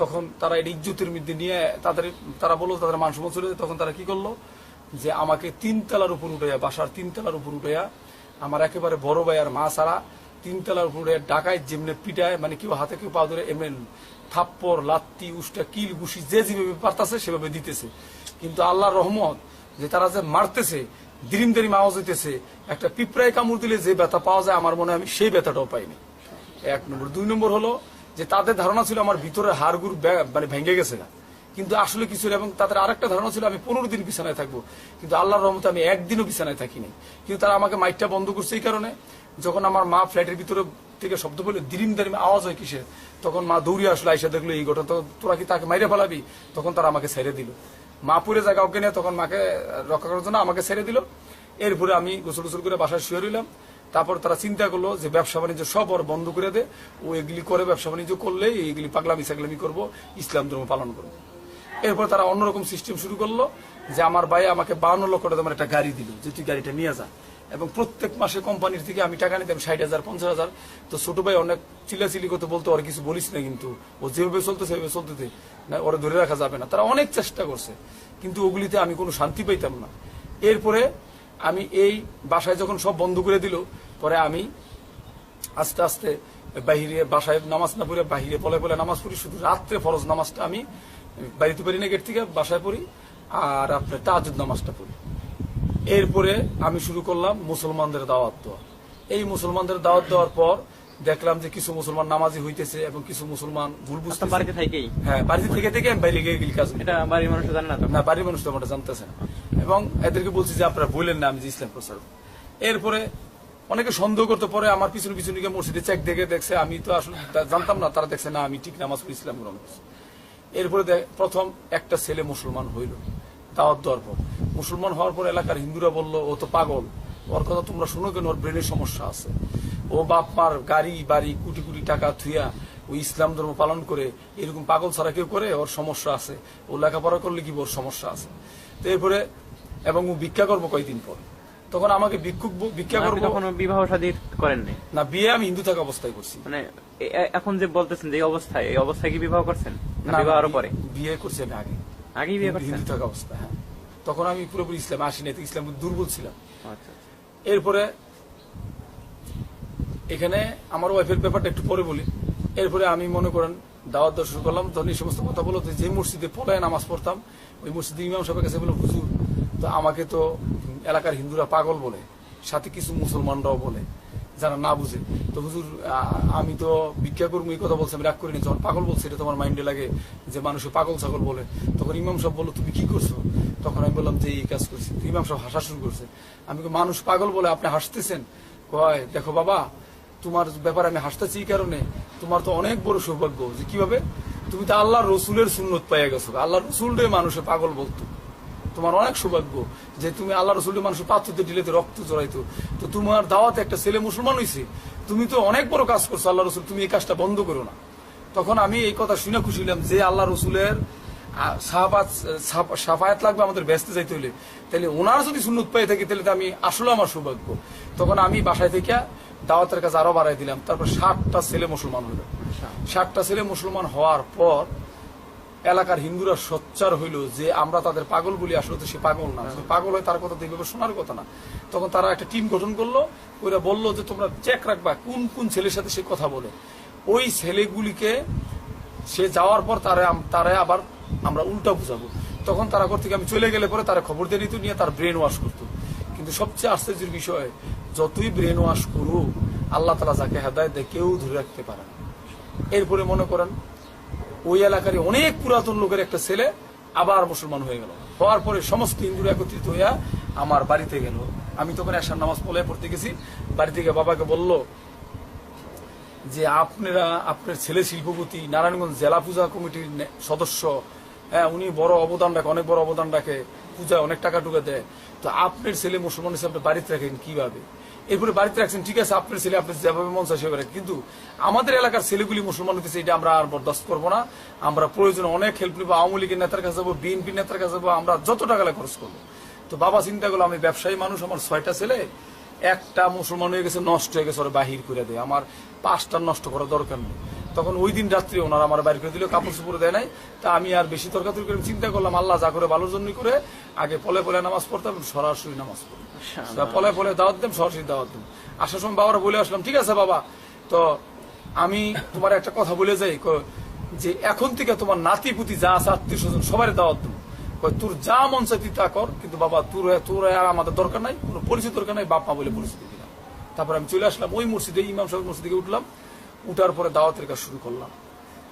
তখন তারা এটা ইজ্জতের মধ্যে নিয়ে তারা বললো তাদের মান সম্মান চলে যায়। তখন তারা কি করলো যে আমাকে 3 তলার উপর উঠাইয়া, বাসার 3 তলার উপর উঠাইয়া, আমার একেবারে বড় ভাই আর মা ছাড়া 3 তলার উপর উঠাইয়া ডাকায় যেমনি পিটায়, মানে কেউ হাতে কেউ পা ধরে এমন থাপ্পড় লাত্তি উষ্টা কিল ঘুষি যে যেভাবে পারতেছে সেভাবে দিতেছে। কিন্তু আল্লাহর রহমত যে তারা যে মারতেছে, দিরিম দিরিম আওয়াজ হইতেছে, একটা পিঁপড়ায় কামড় দিলে যে ব্যথা পাওয়া যায় আমার মনে হয় আমি সেই ব্যথাটাও পাইনি। 1 নম্বর। 2 নম্বর হলো যে তাদের ধারণা ছিল আমার ভিতরে হাড়গুড় মানে ভেঙে গেছে না, কিন্তু আসলে কিছু। এবং তাদের আরেকটা ধারণা ছিল আমি 15 দিন বিছানায় থাকবো, কিন্তু আল্লাহর রহমতে আমি একদিনও বিছানায় থাকিনি। কিন্তু তারা আমাকে মাইকটা বন্ধ করছে এই কারণে, যখন আমার মা ফ্ল্যাটের ভিতরে থেকে শব্দ বলে দিরিম দারিম আওয়াজ হয় কিসের, তখন মা দৌড়িয়ে আসলে আইসা দেখলো এই ঘটনা। তো তোরা কি তাকে মাইরে ফেলাবি? তখন তারা আমাকে ছেড়ে দিল। মা পুরে জায়গা ওকে নিয়ে তখন মাকে রক্ষা করার জন্য আমাকে ছেড়ে দিল। এরপরে আমি গোসল গোসল করে বাসায় শুয়ে রইলাম। তারপর তারা চিন্তা করলো যে ব্যবসা বাণিজ্য সব ওর বন্ধ করে দে, ও এগুলি করে ব্যবসা বাণিজ্য করলে এইগুলি পাগলামি সাগলামি করবো, ইসলাম ধর্ম পালন করবো। এরপর তারা অন্যরকম সিস্টেম শুরু করলো যে আমার ভাই আমাকে 52 লক্ষ টাকা একটা গাড়ি দিল, যে তুই গাড়িটা নিয়ে যা। এবং প্রত্যেক মাসে কোম্পানির থেকে আমি টাকা নিতাম 60,000 50,000। তো ছোট ভাই অনেক চিল্লাচিল্লি করতে বলতো, ওর কিছু বলিস না, কিন্তু ও যেভাবে চলতে সেভাবে চলতে না, ওরা ধরে রাখা যাবে না। তারা অনেক চেষ্টা করছে, কিন্তু ওগুলিতে আমি কোনো শান্তি পাইতাম না। এরপরে আমি এই বাসায় যখন সব বন্ধ করে দিল, পরে আমি আস্তে আস্তে বাহিরে, বাসায় নামাজ না পড়ে বাহিরে পলে পলে নামাজ পড়ি। শুধু রাত্রে ফরজ নামাজটা আমি বাড়িতে পারি না, গেট থেকে বাসায় পড়ি, আর আপনার তাহাজ্জুদ নামাজটা পড়ি। এরপরে আমি শুরু করলাম মুসলমানদের দাওয়াত দেওয়া। এই মুসলমানদের দাওয়াত দেওয়ার পর দেখলাম যে কিছু মুসলমান নামাজি হইতেছে এবং কিছু মুসলমান ভুল বুঝতে। বাড়িতে থেকেই? হ্যাঁ, বাড়িতে থেকে আমি বাইরে গিয়ে কাজ। এটা বাড়ির মানুষ জানে না? না, বাড়ির মানুষ তো আমরা জানতেছে না। এবং এদেরকে বলছি যে আপনারা বললেন না আমি যে ইসলাম প্রচার। এরপরে অনেকে সন্দেহ করতে, পরে আমার পিছনে পিছনে গিয়ে মসজিদে চেক দেখছে, আমি তো আসলে জানতাম না। তারা দেখছে না আমি ঠিক নামাজ পড়ি, ইসলাম গ্রহণ করছি। এরপরে প্রথম একটা ছেলে মুসলমান হইল দাওয়াত দেওয়ার পর। মুসলমান হওয়ার পর এলাকার হিন্দুরা বলল ও তো পাগল, ওর কথা তোমরা শুনো কেন, ওর ব্রেনের সমস্যা আছে, ও বাপ মার গাড়ি বাড়ি কোটি কোটি টাকা থুইয়া ও ইসলাম ধর্ম পালন করে, এরকম পাগল ছাড়া কেউ করে, ওর সমস্যা আছে, ও লেখাপড়া করলে কি ওর সমস্যা আছে। তো এরপরে এবং ও ভিক্ষা করবো কয়েকদিন পর। তখন আমাকে ভিক্ষা করবো। কখনো বিবাহ শাদী করেন না, বিয়ে আমি হিন্দু থাকা অবস্থায় করছি। মানে এখন যে বলতেছেন যে এই অবস্থায় কি বিবাহ করছেন? বিবাহ পরে বিয়ে করছি আমি আগে বিয়ে করছেন হিন্দু থাকা অবস্থায়। হ্যাঁ, তখন আমি পুরোপুরি ইসলাম আসি না, ইসলাম দুর্বল ছিলাম। আচ্ছা। এরপরে এখানে আমার ওয়াইফের ব্যাপারটা একটু পরে বলি। এরপরে আমি মনে করেন দাওয়াত দেওয়া শুরু করলাম। তখন এই সমস্ত কথা বলো, যে মসজিদে পলায় নামাজ পড়তাম, ওই মসজিদে ইমাম সাহেবের কাছে বললাম হুজুর, তো আমাকে তো এলাকার হিন্দুরা পাগল বলে, সাথে কিছু মুসলমানরাও বলে যারা না বুঝে। তো হুজুর আমি তো ভিক্ষা করবো এই কথা বলছি, আমি রাগ করিনি। যখন পাগল বলছে এটা তোমার মাইন্ডে লাগে যে মানুষে পাগল ছাগল বলে। তখন ইমাম সাহেব বললো তুমি কি করছো? তখন আমি বললাম যে এই কাজ করছি। ইমাম সাহেব হাসা শুরু করছে। আমি মানুষ পাগল বলে আপনি হাসতেছেন? কয় দেখো বাবা, তোমার ব্যাপারে আমি হাসতেছি এই কারণে, তোমার তো অনেক বড় সৌভাগ্য যে কিভাবে তুমি তো আল্লাহ রসুলের সুন্নত পাইয়া গেছো, আল্লাহ রসুলরে মানুষে পাগল বলতো, তোমার অনেক সৌভাগ্য যে তুমি আল্লাহ রসুলের মানুষের পাত্রতে ঢিলেতে রক্ত জড়াইতো, তো তোমার দাওয়াতে একটা ছেলে মুসলমান হয়েছে, তুমি তো অনেক বড় কাজ করছো আল্লাহ রসুল, তুমি এই কাজটা বন্ধ করো না। তখন আমি এই কথা শুনে খুশি হলাম যে আল্লাহ রসুলের সাফায়াত লাগবে আমাদের ব্যস্ত যাইতে হলে, তাহলে ওনার যদি সুন্নত পাই থাকি তাহলে তো আমি আসলে আমার সৌভাগ্য। তখন আমি বাসায় থেকে দাওয়াতের কাছে আরো বাড়াই দিলাম, তারপর 60টা ছেলে মুসলমান হইল। 60টা ছেলে মুসলমান হওয়ার পর এলাকার হিন্দুরা সোচ্চার হইল যে আমরা তাদের পাগল বলি, আসলে তো সে পাগল না, পাগল হয় তার কথা তো এইভাবে শোনার কথা না। তখন তারা একটা টিম গঠন করলো, ওরা বললো যে তোমরা চেক রাখবা কোন কোন ছেলের সাথে সে কথা বলে, ওই ছেলেগুলিকে সে যাওয়ার পর তারা আবার আমরা উল্টা বুঝাবো। তখন তারা ঘর থেকে আমি চলে গেলে পরে তারা খবর দিয়ে নিত, নিয়ে তার ব্রেন ওয়াশ করতো। কিন্তু সবচেয়ে আশ্চর্যের বিষয়, যতই ব্রেন ওয়াশ করুক আল্লাহ তাআলা যাকে হেদায়েত দেয় কেউ ধরে রাখতে পারে না। এরপরে মনে করেন ওই এলাকারই অনেক পুরাতন লোকের একটা ছেলে আবার মুসলমান হয়ে গেল, হওয়ার পরে সমস্ত হিন্দুরা একত্রিত হইয়া আমার বাড়িতে গেল। আমি তখন এশার নামাজ পড়তে গেছি, বাড়ি থেকে বাবাকে বলল যে আপনার ছেলে শিল্পপতি, নারায়ণগঞ্জ জেলা পূজা কমিটির সদস্য, হ্যাঁ উনি বড় অবদান রাখে, অনেক বড় অবদান রাখে, পূজায় অনেক টাকা টুকা দেয়, তো আপনার ছেলে মুসলমান হিসেবে আপনি বাড়িতে রাখেন কিভাবে? এরপরে বাড়িতে রাখছেন ঠিক আছে, আপনার ছেলে আপনি যেভাবে মন চায় সেভাবে রাখেন, কিন্তু আমাদের এলাকার ছেলেগুলি মুসলমান হতেছে এটা আমরা আর বরদাস্ত করবো না, আমরা প্রয়োজনে অনেক হেল্প নিবো, আওয়ামী লীগের নেতার কাছে যাবো, বিএনপি নেতার কাছে যাবো, আমরা যত টাকা খরচ করবো। তো বাবা চিন্তা করলো আমি ব্যবসায়ী মানুষ, আমার 6টা ছেলে, একটা মুসলমান হয়ে গেছে, নষ্ট হয়ে গেছে, ওরা বাহির করে দেয়, আমার 5টা নষ্ট করার দরকার নেই। তখন ওই দিন রাত্রে ওনারা আমার বাইর করে দিল, কাপড় চোপড় দেয় নাই। তা আমি আর বেশি তর্কাতর্কি করে চিন্তা করলাম আল্লাহ যা করে ভালোর জন্যই করে, আগে পলে পলে নামাজ পড়তাম, সরাসরি নামাজ পড়তাম, পলে পলে দাওয়াত দেব, সরাসরি দাওয়াত দেব। আসার সময় বাবারা বলে আসলাম ঠিক আছে বাবা, তো আমি তোমার একটা কথা বলে যাই যে এখন থেকে তোমার নাতি পুতি যা আছে আত্মীয় স্বজন সবাই দাওয়াত দেবো, তোর যা মন চাই তুই তা কর, কিন্তু বাবা তোর আর আমাদের দরকার নাই, কোনো পরিচিত দরকার নাই, বাপ মা বলে পরিচিত দিলাম। তারপর আমি চলে আসলাম ওই মসজিদে, ইমাম সাহেব মসজিদে উঠলাম, উঠার পরে দাওয়াতের কাজ শুরু করলাম।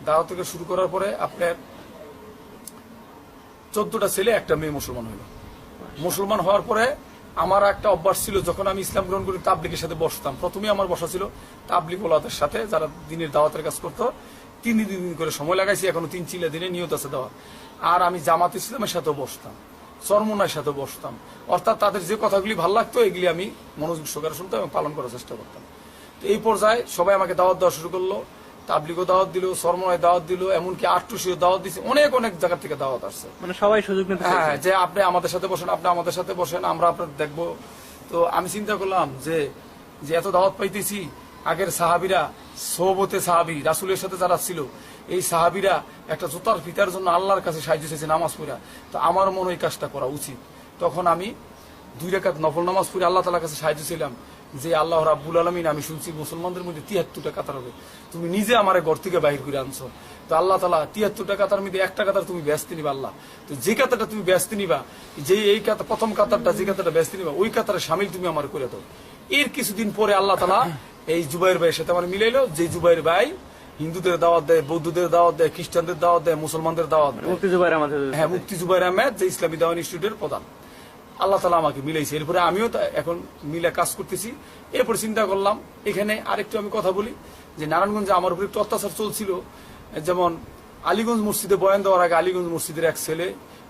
দাওয়াতের কাজ শুরু করার পরে আপনার 14টা ছেলে একটা মেয়ে মুসলমান হইল। মুসলমান হওয়ার পরে আমার একটা অভ্যাস ছিল, যখন আমি ইসলাম গ্রহণ করি তাবলিগের সাথে বসতাম। প্রথমে আমার বসা ছিল তাবলিগ ওলাদের সাথে, যারা দিনের দাওয়াতের কাজ করতো। 3 দিন করে সময় লাগাইছি, এখনো 3-4 দিনে নিয়ত আছে দেওয়া। আর আমি জামাত ইসলামের সাথেও বসতাম, চরমোনার সাথে বসতাম, অর্থাৎ তাদের যে কথাগুলি ভালো লাগতো এগুলি আমি মনোযোগ সহকারে শুনতাম এবং পালন করার চেষ্টা করতাম। তো এই পর্যায়ে সবাই আমাকে দাওয়াত দেওয়া শুরু করলো, তাবলিগও দাওয়াত দিল, চরমোনায় দাওয়াত দিল, এমনকি আটটুসিও দাওয়াত দিচ্ছে, অনেক অনেক জায়গা থেকে দাওয়াত আসছে। মানে সবাই সুযোগ নিতে হ্যাঁ, যে আপনি আমাদের সাথে বসেন, আপনি আমাদের সাথে বসেন, আমরা আপনার দেখবো। তো আমি চিন্তা করলাম যে এত দাওয়াত পাইতেছি, আগের সাহাবিরা, সোহবতে সাহাবি রাসূলের সাথে যারা ছিল, এই সাহাবিরা একটা জুতার ফিতার জন্য আল্লাহর কাছে সাহায্য চেয়েছে নামাজ পড়া, তো আমার মনে এই কাজটা করা উচিত। তখন আমি 2 রাকাত নফল নামাজ পড়ে আল্লাহ তাআলার কাছে সাহায্য ছিলাম যে আল্লাহ রাব্বুল আলামিন, আমি শুনছি মুসলমানদের মধ্যে 73টা কাতার হবে, তুমি নিজে আমার ঘর থেকে বাহির করে আনছো, তো আল্লাহ তাআলা 73টা কাতার মধ্যে একটা কাতার তুমি ব্যস্ত নিবা আল্লাহ, তো যে কাতারটা তুমি ব্যস্ত নিবা, যে এই কাতার প্রথম কাতারটা যে কাতারটা ব্যস্ত নিবা ওই কাতারে শামিল তুমি আমার করে দাও। এর কিছুদিন পরে আল্লাহ তাআলা এই জুবাইর ভাইয়ের সাথে আমার মিলাইলো, যে জুবাইর ভাই হিন্দুদের দাওয়াত দেয়, বৌদ্ধদের দাওয়াত দেয়, খ্রিস্টানদের দাওয়াত দেয়, মুসলমানদের দাওয়াত দেয়। মুফতি জুবাইর আহমেদ। হ্যাঁ, মুফতি জুবাইর আহমেদ, যে ইসলামী দাওয়ান ইনস্টিটিউটের প্রধান। আল্লাহ তাআলা আমাকে মিলাইছে, এরপরে আমিও এখন মিলে কাজ করতেছি। এরপরে চিন্তা করলাম এখানে আরেকটু আমি কথা বলি যে নারায়ণগঞ্জে আমার উপর একটু অত্যাচার চলছিল। যেমন আলীগঞ্জ মসজিদে বয়ান দেওয়ার আগে আলীগঞ্জ মসজিদের এক ছেলে,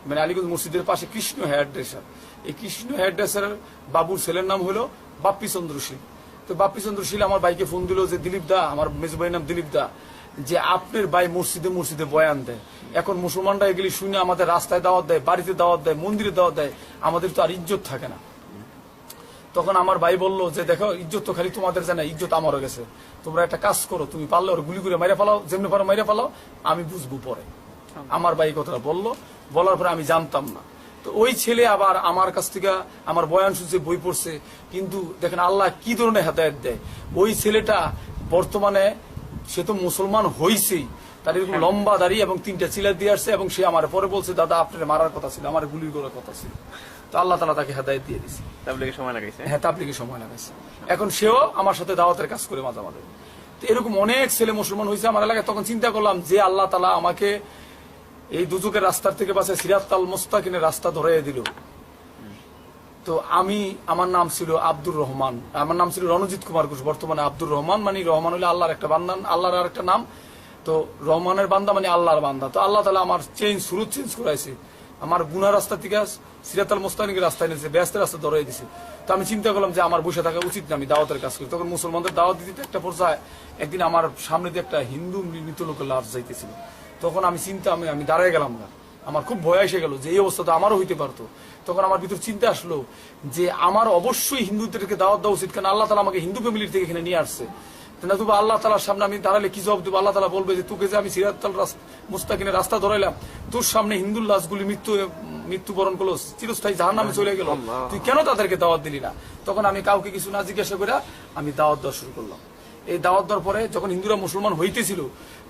মানে আলীগঞ্জ মসজিদের পাশে কৃষ্ণ হেয়ার ড্রেসার, এই কৃষ্ণ হেয়ার ড্রেসার বাবুর ছেলের নাম হলো বাপ্পি চন্দ্র শীল। তো বাপ্পি চন্দ্র শীল আমার ভাইকে ফোন দিল যে দিলীপ দা, আমার মেজো ভাইয়ের নাম দিলীপ দা, যে আপনার ভাই মসজিদে মসজিদে বয়ান দেয়, এখন মুসলমানরা এগুলি শুনে আমাদের রাস্তায় দাওয়াত দেয়, বাড়িতে দাওয়াত দেয়, মন্দিরে দাওয়াত দেয়, আমাদের তো আর ইজ্জত থাকে না। তখন আমার ভাই বলল যে দেখো, ইজ্জত তো খালি তোমাদের জানা, ইজ্জত আমারও গেছে, তোমরা একটা কাজ করো, তুমি পারলে ওর গুলি করে মাইরে ফেলাও, যেমনি পারো মাইরে ফেলাও, আমি বুঝবো পরে। আমার ভাই কথাটা বললো, বলার পরে আমি জানতাম না। তো ওই ছেলে আবার আমার কাছ থেকে আমার বয়ান শুনছে, বই পড়ছে, কিন্তু দেখেন আল্লাহ কি ধরনের হেদায়েত দেয়। ওই ছেলেটা বর্তমানে সে তো মুসলমান হইছেই, তার এরকম লম্বা দাড়ি এবং 3টা চিলা দিয়ে আসছে, এবং সে আমার পরে বলছে দাদা আপনার মারার কথা ছিল, আমার গুলি করার কথা ছিল। তো আল্লাহ তাআলা তাকে হেদায়েত দিয়ে দিয়েছে। তাবলীগে সময় লাগাইছে। হ্যাঁ, তাবলীগে সময় লাগাইছে। এখন সেও আমার সাথে দাওয়াতের কাজ করে মাঝে মাঝে। তো এরকম অনেক ছেলে মুসলমান হয়েছে আমার এলাকায়। তখন চিন্তা করলাম যে আল্লাহ তাআলা আমাকে এই দুজকের রাস্তার থেকে বাঁচায় সিরাতাল মুস্তাকিমের রাস্তা ধরাইয়া দিল। তো আমার নাম ছিল আব্দুর রহমান, আমার নাম ছিল রণজিৎ কুমার ঘোষ, বর্তমানে আব্দুর রহমান। মানে রহমান হলে আল্লাহর একটা বান্দা, আল্লাহর আর একটা নাম। তো রহমানের বান্দা মানে আল্লাহর বান্দা। তো আল্লাহ তাআলা আমার সুরত চেঞ্জ করাইছে, আমার গুনাহ রাস্তা থেকে সিরাতাল মুস্তাকিমের রাস্তায় নিয়েছে, ব্যস্তের রাস্তা ধরাই দিছে। তো আমি চিন্তা করলাম যে আমার বসে থাকা উচিত না, আমি দাওয়াতের কাজ করি। তখন মুসলমানদের দাওয়াত দিতে একটা পর্যায়ে একদিন আমার সামনে দিয়ে একটা হিন্দু মৃত লোকের লাশ যাইতেছিল। তখন আমি আমি দাঁড়ায় গেলাম না, আমার খুব ভয় এসে গেল যে এই অবস্থা তো আমারও হইতে পারতো। তখন আমার ভিতর চিন্তা আসলো যে আমার অবশ্যই হিন্দুদেরকে দাওয়াত দেওয়া উচিত, কারণ আল্লাহ তাআলা আমাকে হিন্দু ফ্যামিলির থেকে এখানে নিয়ে আসছে। তবু আল্লাহ তাআলার সামনে আমি দাঁড়ালে কি জবাব দেবো? আল্লাহ তাআলা বলবে যে তোকে যে আমি সিরাতাল মুস্তাকিমের রাস্তা ধরাইলাম, তোর সামনে হিন্দুর লাশগুলি মৃত্যুবরণ করলো, চিরস্থায়ী জাহান্নামে চলে গেল, তুই কেন তাদেরকে দাওয়াত দিলি না? তখন আমি কাউকে কিছু না জিজ্ঞাসা করে আমি দাওয়াত দেওয়া শুরু করলাম। এই দাওয়াত দেওয়ার পরে যখন হিন্দুরা মুসলমান হইতেছিল,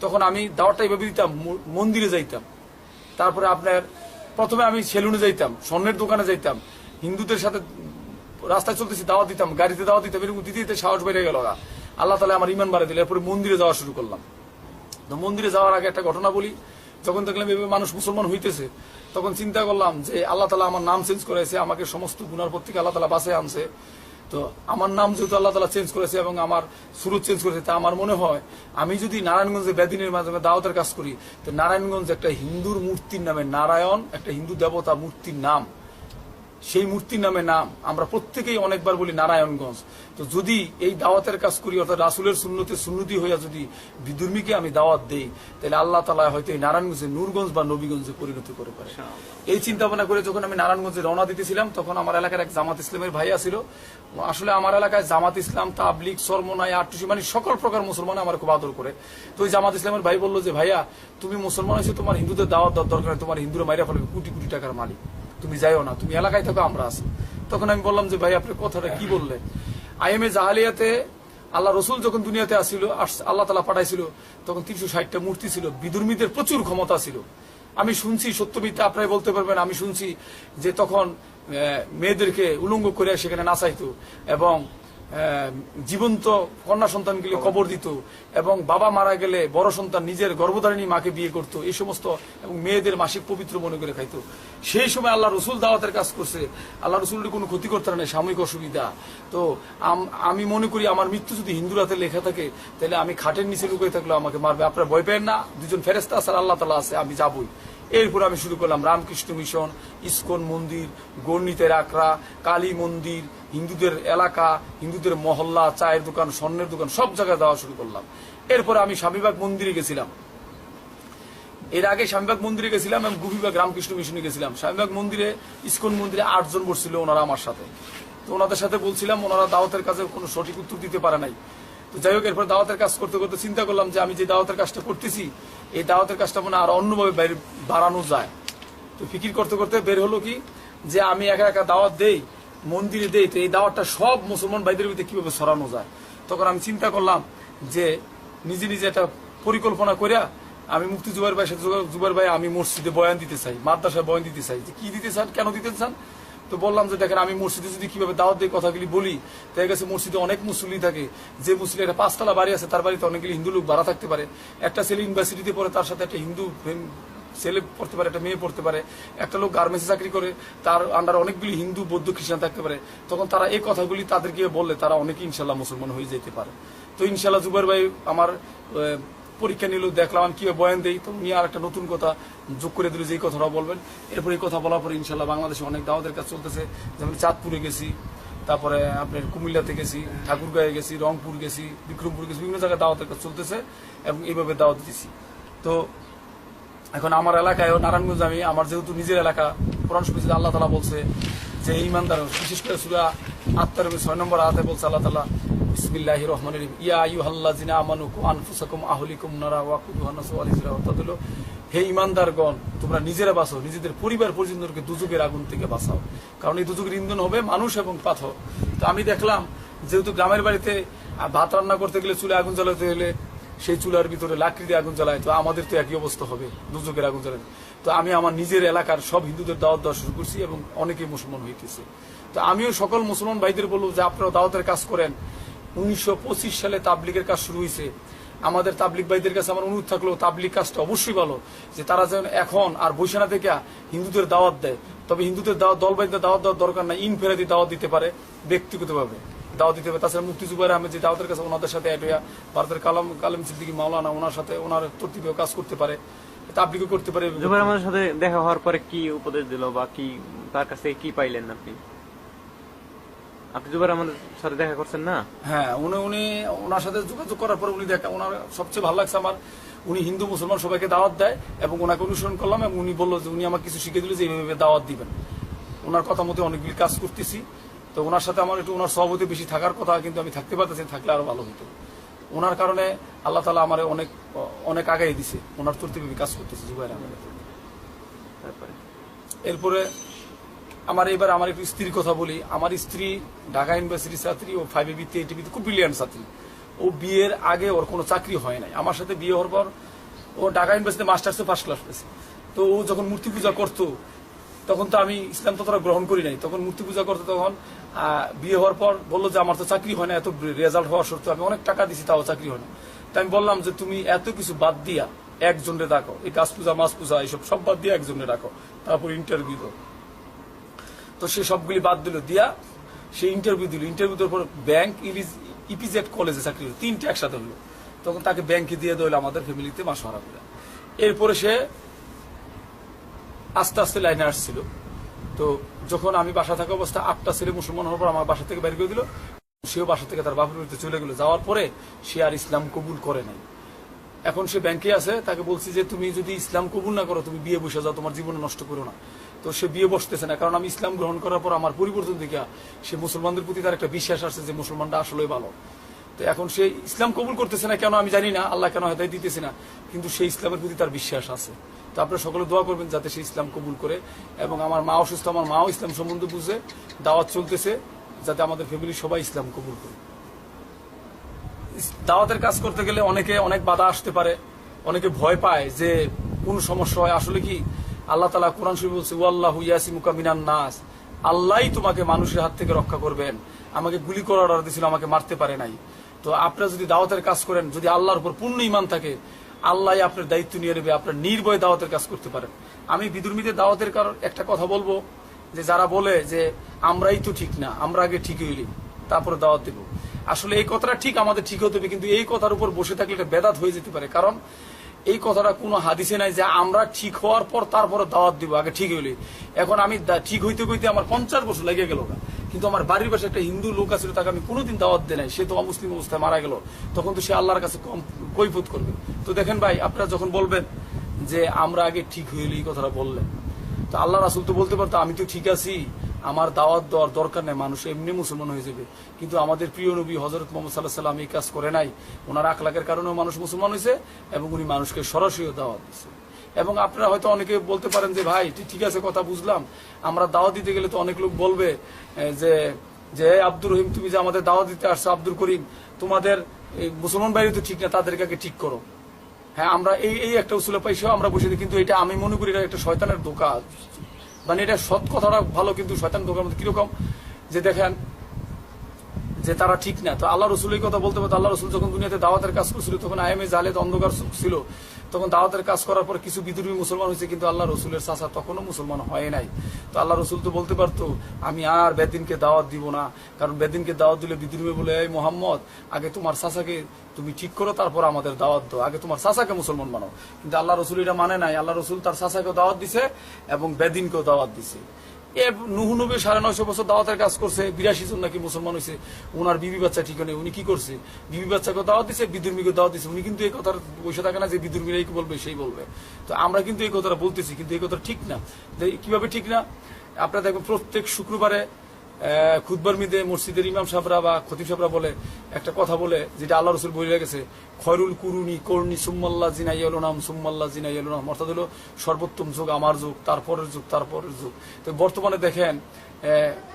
তখন আমি দাওয়াতটা এইভাবে দিতাম, মন্দিরে যাইতাম, তারপরে আপনার প্রথমে আমি সেলুনে যাইতাম, স্বর্ণের দোকানে যাইতাম, হিন্দুদের সাথে রাস্তায় চলতেছি দাওয়াত দিতাম, গাড়িতে দাওয়াত দিতাম, এরকম দিতে দিতে সাহস বেড়ে গেল। আল্লাহ তাআলা আমার ঈমান বাড়িয়ে দিল। এরপরে মন্দিরে যাওয়া শুরু করলাম। তো মন্দিরে যাওয়ার আগে একটা ঘটনা বলি। যখন দেখলাম এভাবে মানুষ মুসলমান হইতেছে, তখন চিন্তা করলাম যে আল্লাহ তাআলা আমার নাম চেঞ্জ করেছে, আমাকে সমস্ত গুনার পর থেকে আল্লাহ তাআলা বাঁচিয়ে আনছে। তো আমার নাম যেহেতু আল্লাহ তাআলা চেঞ্জ করেছে এবং আমার সুরত চেঞ্জ করেছে, তা আমার মনে হয় আমি যদি নারায়ণগঞ্জে বেদিনের মাধ্যমে দাওয়াতের কাজ করি, তো নারায়ণগঞ্জ একটা হিন্দুর মূর্তির নামে, নারায়ণ একটা হিন্দু দেবতা মূর্তির নাম, সেই মূর্তির নামে নাম আমরা প্রত্যেকেই অনেকবার বলি নারায়ণগঞ্জ। তো যদি এই দাওয়াতের কাজ করি, অর্থাৎ রাসূলের সুন্নতি হইয়া যদি বিধর্মীকে আমি দাওয়াত দেই, তাহলে আল্লাহ তাআলা হয়তো এই নারায়ণগঞ্জে নূরগঞ্জ বা নবীগঞ্জে পরিণত করে পারে। এই চিন্তা ভাবনা করে যখন আমি নারায়ণগঞ্জে রওনা দিতেছিলাম, তখন আমার এলাকার এক জামাত ইসলামের ভাইয়া ছিল। আসলে আমার এলাকায় জামাত ইসলাম, তাবলিগ, চরমনাই, আটটুসি, মানে সকল প্রকার মুসলমান আমার খুব আদর করে। তো ওই জামাত ইসলামের ভাই বললো যে ভাইয়া, তুমি মুসলমান হয়েছো, তোমার হিন্দুদের দাওয়াত দেওয়ার দরকার নেই, তোমার হিন্দুরা মাইরা ফেলবে, কোটি কোটি টাকার মালিক, তুমি যাইও না, তুমি এলাকায় থাকো, আমরা আছি। তখন আমি বললাম যে ভাই আপনার কথাটা কি বললেন? আইএমএ জাহালিয়াতে আল্লাহ রসুল যখন দুনিয়াতে আসছিল, আল্লাহ তাআলা পাঠাইছিল, তখন 360টা মূর্তি ছিল, বিধর্মীদের প্রচুর ক্ষমতা ছিল। আমি শুনছি, সত্য মিথ্যা আপনারা বলতে পারবেন, আমি শুনছি যে তখন মেয়েদেরকে উলঙ্গ করে সেখানে নাচাইতো এবং জীবন্ত কন্যা সন্তানগুলি কবর দিত, এবং বাবা মারা গেলে বড় সন্তান নিজের গর্ভধারিণী মাকে বিয়ে করত, এই সমস্ত, এবং মেয়েদের মাসিক পবিত্র মনে করে খাইতো। সেই সময় আল্লাহ রসুল দাওয়াতের কাজ করছে, আল্লাহ রসুলের কোনো ক্ষতি করতে না, সাময়িক অসুবিধা। তো আমি মনে করি আমার মৃত্যু যদি হিন্দুর হাতে লেখা থাকে, তাহলে আমি খাটের নিচে লুকিয়ে থাকলেও আমাকে মারবে, আপনারা ভয় পেন না, দুজন ফেরেশতা আছে আর আল্লাহ তাআলা আছে, আমি যাবই। এরপর আমি শুরু করলাম রামকৃষ্ণ মিশন, ইসকন মন্দির, গর্নিতের আখড়া, কালী মন্দির, হিন্দুদের এলাকা, হিন্দুদের মহল্লা, চায়ের দোকান, স্বর্ণের দোকান, সব জায়গায় দেওয়া শুরু করলাম। এরপর আমি স্বামীবাগ মন্দিরে গেছিলাম, এর আগে স্বামীবাগ মন্দিরে গেছিলাম এবং গুপিবাগ রামকৃষ্ণ মিশনে গেছিলাম। স্বামীবাগ মন্দিরে, ইসকন মন্দিরে 8 জন বসছিল ওনারা আমার সাথে। তো ওনাদের সাথে বলছিলাম, ওনারা দাওয়াতের কাজে কোনো সঠিক উত্তর দিতে পারে নাই। তো যাই হোক, এরপর দাওয়াতের কাজ করতে করতে চিন্তা করলাম যে আমি যে দাওয়াতের কাজটা করতেছি, এই দাওয়াতের কাজটা মনে আর অন্যভাবে বাড়ানো যায়। তো ফিকির করতে করতে বের হলো কি, যে আমি একা একা দাওয়াত দেই, মন্দিরে দেই, তো এই দাওয়াতটা সব মুসলমান ভাইদের ভিতরে কিভাবে ছড়ানো যায়। তখন আমি চিন্তা করলাম যে নিজে নিজে একটা পরিকল্পনা করিয়া আমি মুফতি জুবাইর ভাইয়ের সাথে, জুবাইর ভাই আমি মসজিদে বয়ান দিতে চাই, মাদ্রাসায় বয়ান দিতে চাই। যে কি দিতে চান, কেন দিতে চান? তো বললাম যে দেখেন, আমি মসজিদে যদি কিভাবে দাওয়াত দিয়ে কথাগুলি বলি, তাই গেছে মসজিদে অনেক মুসল্লি থাকে, যে মুসল্লি একটা 5 তলা বাড়ি আছে, তার বাড়িতে অনেকগুলি হিন্দু লোক ভাড়া থাকতে পারে, একটা ছেলে ইউনিভার্সিটিতে পড়ে, তার সাথে একটা হিন্দু ছেলে পড়তে পারে, একটা মেয়ে পড়তে পারে, একটা লোক গার্মেন্টসে চাকরি করে, তার আন্ডার অনেকগুলি হিন্দু, বৌদ্ধ, খ্রিস্টান থাকতে পারে। তখন তারা এই কথাগুলি তাদেরকে বললে তারা অনেকে ইনশাল্লাহ মুসলমান হয়ে যেতে পারে। তো ইনশাল্লাহ জুবাইর ভাই আমার পরীক্ষা নিল, দেখলাম আমি কিভাবে বয়ান দেই, তো উনি আর একটা নতুন কথা যোগ করে দিল যে এই কথাটা বলবেন। এরপর এই কথা বলার পরে ইনশাল্লাহ বাংলাদেশে অনেক দাওয়াতের কাজ চলতেছে, যেমন চাঁদপুরে গেছি, তারপরে আপনার কুমিল্লাতে গেছি, ঠাকুরগাঁয়ে গেছি, রংপুর গেছি, বিক্রমপুর গেছি, বিভিন্ন জায়গায় দাওয়াতের কাজ চলতেছে এবং এইভাবে দাওয়াত দিচ্ছি। তো এখন আমার এলাকায় নারায়ণগঞ্জ, আমি আমার যেহেতু নিজের এলাকা, কোরআন শরীফে আল্লাহ তাআলা বলছে যে ঈমানদার, বিশেষ করে সূরা আত-তাওবার 6 নম্বর আয়াতে বলছে আল্লাহ তাআলা, বিসমিল্লাহির রহমানির রহিম, ইয়া আইয়ুহাল্লাযিনা আমানু কু আনফুসাকুম আহলিকুম নারা ওয়াকুদুহা নাসু ওয়াল হিজরা, হে ঈমানদারগণ, তোমরা নিজেরা বাঁচো, নিজেদের পরিবার পরিজনকে দুজকের আগুন থেকে বাঁচাও, কারণ এই দুজকের ইন্ধন হবে মানুষ এবং পাথর। তো আমি দেখলাম, যেহেতু গ্রামের বাড়িতে ভাত রান্না করতে গেলে চুলে আগুন জ্বালাতে হলে সেই চুলার ভিতরে লাকড়ি দিয়ে আগুন জ্বালায়, তো আমাদের তো একই অবস্থা হবে, দুজকের আগুন জ্বালায়। তো আমি আমার নিজের এলাকার সব হিন্দুদের দাওয়াত দেওয়া শুরু করছি এবং অনেকেই মুসলমান হইতেছে। তো আমিও সকল মুসলমান ভাইদের বলবো যে আপনারা দাওয়াতের কাজ করেন। 1925 সালে তাবলিগের কাজ শুরু হয়েছে। আমাদের তাবলিগ ভাইদের কাছে আমার অনুরোধ থাকলো, তাবলিগ কাজটা অবশ্যই ভালো, যে তারা যেন এখন আর বৈশানা থেকে হিন্দুদের দাওয়াত দেয়, তবে হিন্দুদের দলবাহিনীতে দাওয়াত দেওয়ার দরকার নাই, ইনফেরাদি দাওয়াত দিতে পারে, ব্যক্তিগতভাবে দাওয়াত দিতে পারে। তাছাড়া মুফতি জুবাইর আহমেদ যে দাওয়াতের কাছে ওনাদের সাথে অ্যাড হইয়া ভারতের কালাম সিদ্দিকী মাওলানা ওনার সাথে ওনার তরতিবেও কাজ করতে পারে, তাবলিগও করতে পারে। জুবাইর আমাদের সাথে দেখা হওয়ার পরে কি উপদেশ দিল বা কি তার কাছে কি পাইলেন আপনি? আপনি জুবাইর আমাদের সাথে দেখা করছেন না? হ্যাঁ, উনি ওনার সাথে যোগাযোগ করার পর উনি দেখা ওনার সবচেয়ে ভালো লাগছে আমার, উনি হিন্দু মুসলমান সবাইকে দাওয়াত দেয় এবং ওনাকে অনুসরণ করলাম এবং উনি বললো যে উনি আমাকে কিছু শিখে দিল যে এইভাবে দাওয়াত দিবেন। ওনার কথা মতো অনেকগুলি কাজ করতেছি। তো ওনার সাথে আমার একটু ওনার সভাপতি বেশি থাকার কথা, কিন্তু আমি থাকতে পারতেছি, থাকলে আরো ভালো হতো। ওনার কারণে আল্লাহ তাআলা আমার অনেক অনেক আগাই দিছে, ওনার তরতিবে কাজ করতেছি জুবাইর আহমেদ। তারপরে এরপরে আমার একটু স্ত্রীর কথা বলি। আমার স্ত্রী ঢাকা ইউনিভার্সিটির ছাত্রী, ও 5 বিতে 8 বিতে খুব ব্রিলিয়ান্ট ছাত্রী। ও বিয়ের আগে ওর কোনো চাকরি হয় নাই। আমার সাথে বিয়ে হওয়ার পর ও ঢাকা ইউনিভার্সিটিতে মাস্টার্সে ফার্স্ট ক্লাস পেয়েছে। তো ও যখন মূর্তি পূজা করতো তখন তো আমি ইসলাম ততটা গ্রহণ করি নাই, তখন মূর্তি পূজা করতো। তখন বিয়ে হওয়ার পর বললো যে আমার তো চাকরি হয় না, এত রেজাল্ট হওয়া সত্ত্বেও আমি অনেক টাকা দিছি, তাও চাকরি হয় না। তাই আমি বললাম যে তুমি এত কিছু বাদ দিয়া একজনরে ডাকো, এই গাছ পূজা মাছ পূজা এইসব সব বাদ দিয়ে একজনরে ডাকো, তারপর ইন্টারভিউ দাও। তো সে সবগুলি বাদ দিল, দিয়া সে ইন্টারভিউ দিল। ইন্টারভিউ দেওয়ার পর ব্যাংক ইপিজেড কলেজে চাকরি হলো, 3টে একসাথে হলো। তখন তাকে ব্যাংকে দিয়ে দিল আমাদের ফ্যামিলিতে মাসহারা করে। এরপরে সে আস্তে আস্তে লাইনে আসছিল। তো যখন আমি বাসা থাকা অবস্থা 8টা ছেলে মুসলমান হওয়ার পর আমার বাসা থেকে বের করে দিল, সেও বাসা থেকে তার বাপের বাড়িতে চলে গেল। যাওয়ার পরে সে আর ইসলাম কবুল করে নাই। এখন সে ব্যাংকে আছে, তাকে বলছি যে তুমি যদি ইসলাম কবুল না করো তুমি বিয়ে বসে যাও, তোমার জীবন নষ্ট করো না। তো সে বিয়ে বসতেছে না, কারণ আমি ইসলাম গ্রহণ করার পর আমার পরিবর্তন দেখে সে মুসলমানদের প্রতি তার একটা বিশ্বাস আসছে যে মুসলমানরা আসলে ভালো। তো এখন সে ইসলাম কবুল করতেছে না কেন আমি জানি না, আল্লাহ কেন হেদায়েত দিতেছে না, কিন্তু সেই ইসলামের প্রতি তার বিশ্বাস আছে। তো আপনারা সকলে দোয়া করবেন যাতে সে ইসলাম কবুল করে। এবং আমার মা অসুস্থ, আমার মাও ইসলাম সম্বন্ধে বুঝে দাওয়াত চলতেছে, যাতে আমাদের ফ্যামিলির সবাই ইসলাম কবুল করে। দাওয়াতের কাজ করতে গেলে অনেক বাধা আসতে পারে, অনেকে ভয় পায় যে কোন সমস্যা হয়। আসলে কি আল্লাহ তাআলা কোরআন শরীফে বলছে ওয়াল্লাহু ইয়াসিমুকা মিনান নাস, আল্লাহই তোমাকে মানুষের হাত থেকে রক্ষা করবেন। আমাকে গুলি করার অর্ডার দিয়েছিল, আমাকে মারতে পারে নাই। তো আপনারা যদি দাওয়াতের কাজ করেন, যদি আল্লাহর উপর পূর্ণ ঈমান থাকে, আল্লাহ আপনার দায়িত্ব নিয়ে নেবে, আপনার নির্ভয়ে দাওয়াতের কাজ করতে পারেন। আমি বিদুর্মীতে দাওয়াতের কারণ একটা কথা বলবো, যে যারা বলে যে আমরাই তো ঠিক না, আমরা আগে ঠিক হইলি তারপরে দাওয়াত দেব। আসলে এই কথাটা ঠিক, আমাদের ঠিক হতে হবে, কিন্তু এই কথার উপর বসে থাকলে এটা বেদাত হয়ে যেতে পারে। কারণ এই কথাটা কোনো হাদিসে নাই যে আমরা ঠিক হওয়ার পর তারপরে দাওয়াত দিব, আগে ঠিক হইলে। এখন আমি ঠিক হইতে হইতে আমার 50 বছর লেগে গেল, কিন্তু আমার বাড়ির পাশে একটা হিন্দু লোক আছে, তাকে আমি কোনোদিন দাওয়াত দেয় নাই, সে তো অমুসলিম অবস্থায় মারা গেল, তখন তো সে আল্লাহর কাছে কৈফিয়ত করবে। তো দেখেন ভাই, আপনারা যখন বলবেন যে আমরা আগে ঠিক হইলে, এই কথাটা বললেন, তো আল্লাহ রাসূল তো বলতে পারতো আমি তো ঠিক আছি, আমার দাওয়াত দেওয়ার দরকার নেই, মানুষ এমনি মুসলমান হয়ে যাবে। কিন্তু আমাদের প্রিয় নবী হযরত মুহাম্মদ সাল্লাল্লাহু আলাইহি ওয়াসাল্লাম এই কাজ করে নাই। ওনার আখলাকের কারণেও মানুষ মুসলমান হয়েছে এবং উনি মানুষকে সরাসরি দাওয়াত দিচ্ছে। এবং আপনারা হয়তো অনেকে বলতে পারেন যে ভাই ঠিক আছে, কথা বুঝলাম, আমরা দাওয়াত দিতে গেলে তো অনেক লোক বলবে যে যে আব্দুর রহিম তুমি যে আমাদের দাওয়াত দিতে আসছো, আব্দুল করিম তোমাদের মুসলমান বাইরে তো ঠিক না, তাদেরকে আগে ঠিক করো। হ্যাঁ, আমরা এই একটা উসুলা পাইছেও আমরা বসে দিই, কিন্তু এটা আমি মনে করি এটা একটা শয়তানের ধোঁকা। মানে এটা সৎ কথাটা ভালো, কিন্তু শয়তান ধোঁকার মধ্যে কিরকম যে দেখেন যে তারা ঠিক না। তো আল্লাহ রসুল এই কথা বলতে পারতো। আল্লাহ রসুল যখন দুনিয়াতে দাওয়াতের কাজ করছিল, তখন আইএমএ জালেদ অন্ধকার ছিল, তখন দাওয়াতের কাজ করার পর কিছু বিদ্রোহী মুসলমান হয়েছে, কিন্তু আল্লাহ রসুলের চাচা তখনও মুসলমান হয় নাই। তো আল্লাহ রসুল তো বলতে পারতো আমি আর বেদিনকে দাওয়াত দিব না, কারণ বেদিনকে দাওয়াত দিলে বিদ্রোহী বলে এই মোহাম্মদ আগে তোমার চাচাকে তুমি ঠিক করো, তারপর আমাদের দাওয়াত দাও, আগে তোমার চাচাকে মুসলমান বানাও। কিন্তু আল্লাহ রসুল এটা মানে নাই। আল্লাহ রসুল তার চাচাকেও দাওয়াত দিছে এবং বেদিনকেও দাওয়াত দিছে। নূহ নবী 950 বছর দাওয়াতের কাজ করছে, 82 জন নাকি মুসলমান হয়েছে। ওনার বিবি বাচ্চা ঠিক নেই, উনি কি করছে? বিবি বাচ্চাকে দাওয়াত দিছে, বিদুর্মীকে দাওয়াত দিছে। উনি কিন্তু এই কথার বসে থাকে না যে বিদুর্মীরাই বলবে সেই বলবে। তো আমরা কিন্তু এই কথাটা বলতেছি, কিন্তু এই কথা ঠিক না। কিভাবে ঠিক না? আপনারা দেখবেন প্রত্যেক শুক্রবারে খুতবার মিদে মসজিদের ইমাম সাহেবরা বা খতিব সাহেবরা বলে একটা কথা বলে, যেটা আল্লাহ রসুল বলে গেছে, খয়রুল কুরুনি করনি সুম্মাল্লাহ জিনাইয়ালুনাম সুম্মাল্লাহ জিনাইয়ালুনাম, অর্থাৎ হলো সর্বোত্তম যুগ আমার যুগ, তারপরের যুগ, তারপরের যুগ। তো বর্তমানে দেখেন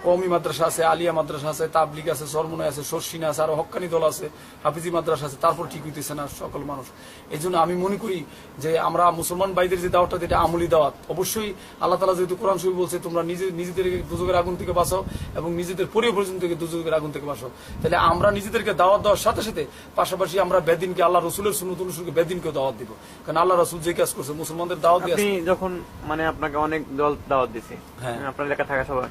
কওমি মাদ্রাসা আছে, আলিয়া মাদ্রাসা আছে, তাবলিগ আছে, সরমুনায় আছে, শর্ষিনা আছে, আরো হক্কানি দল আছে, হাফিজি মাদ্রাসা আছে, তারপর ঠিক হইতেছে না সকল মানুষ। এই জন্য আমি মনে করি যে আমরা মুসলমান ভাইদের যে দাওয়াতটা, এটা আমলি দাওয়াত। অবশ্যই আল্লাহ তাআলা যেহেতু কোরআন শরীফ বলছে তোমরা নিজেদের দুজকের আগুন থেকে বাঁচাও, এবং নিজেদের পরিবার থেকে দুজকের আগুন থেকে বাঁচো। তাহলে আমরা নিজেদেরকে দাওয়াত দেওয়ার সাথে সাথে পাশাপাশি আমরা বেদিনকে আল্লাহ রসুলের সুন্নত অনুসরণকে বেদিনকেও দাওয়াত দিব, কারণ আল্লাহ রসুল যে কাজ করছে মুসলমানদের দাওয়াত দিয়ে আপনি যখন মানে আপনাকে অনেক দল দাওয়াত দিছে, হ্যাঁ। আপনার এলাকা থাকা সবাই,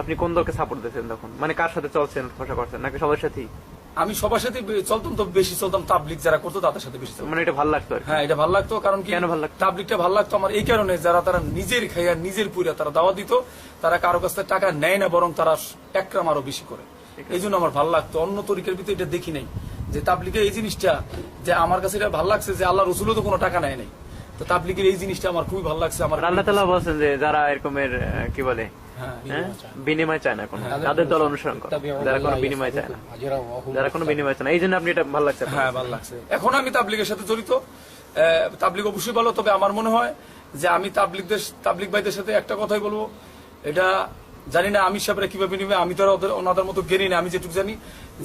আপনি কোন দলকে সাপোর্ট দিচ্ছেন তখন? মানে কার সাথে চলছেন, খসা করছেন নাকি সবার সাথেই? আমি সবার সাথে চলতাম, তো বেশি চলতাম তাবলিগ যারা করতো তাদের সাথে বেশি চলতাম। মানে এটা ভালো লাগতো আর কি। হ্যাঁ, এটা ভালো লাগতো। কারণ কি কেন ভালো লাগতো? তাবলিগটা ভালো লাগতো আমার এই কারণে, যারা তারা নিজের খাইয়া নিজের পুরা তারা দাওয়াত দিত, তারা কারো কাছ থেকে টাকা নেয় না, বরং তারা একরাম আরো বেশি করে। এই জন্য আমার ভালো লাগতো। অন্য তরিকার ভিতরে এটা দেখি নাই যে তাবলিগের এই জিনিসটা, যে আমার কাছে এটা ভালো লাগছে যে আল্লাহ রসুলও তো কোনো টাকা নেয় নাই, তো তাবলিগের এই জিনিসটা আমার খুবই ভালো লাগছে। আমার আল্লাহ তাআলা বলছেন যে যারা এরকমের কি বলে, হ্যাঁ, বিনিময় চায় না কোনো, তাদের দল অনুসরণ করে, যারা কোনো বিনিময় চায় না, যারা কোনো বিনিময় চায় না, এই জন্য আপনি এটা ভালো লাগছে আপনার? হ্যাঁ, ভালো লাগছে। এখন আমি তাবলিগের সাথে জড়িত। তাবলিগ অবশ্যই ভালো, তবে আমার মনে হয় যে আমি তাবলিগ ভাইদের সাথে একটা কথাই বলবো, এটা জানি না আমি সাহেবরা কিভাবে নিবে, আমি তো আর ওনাদের মতো জ্ঞানী না। আমি যেটুকু জানি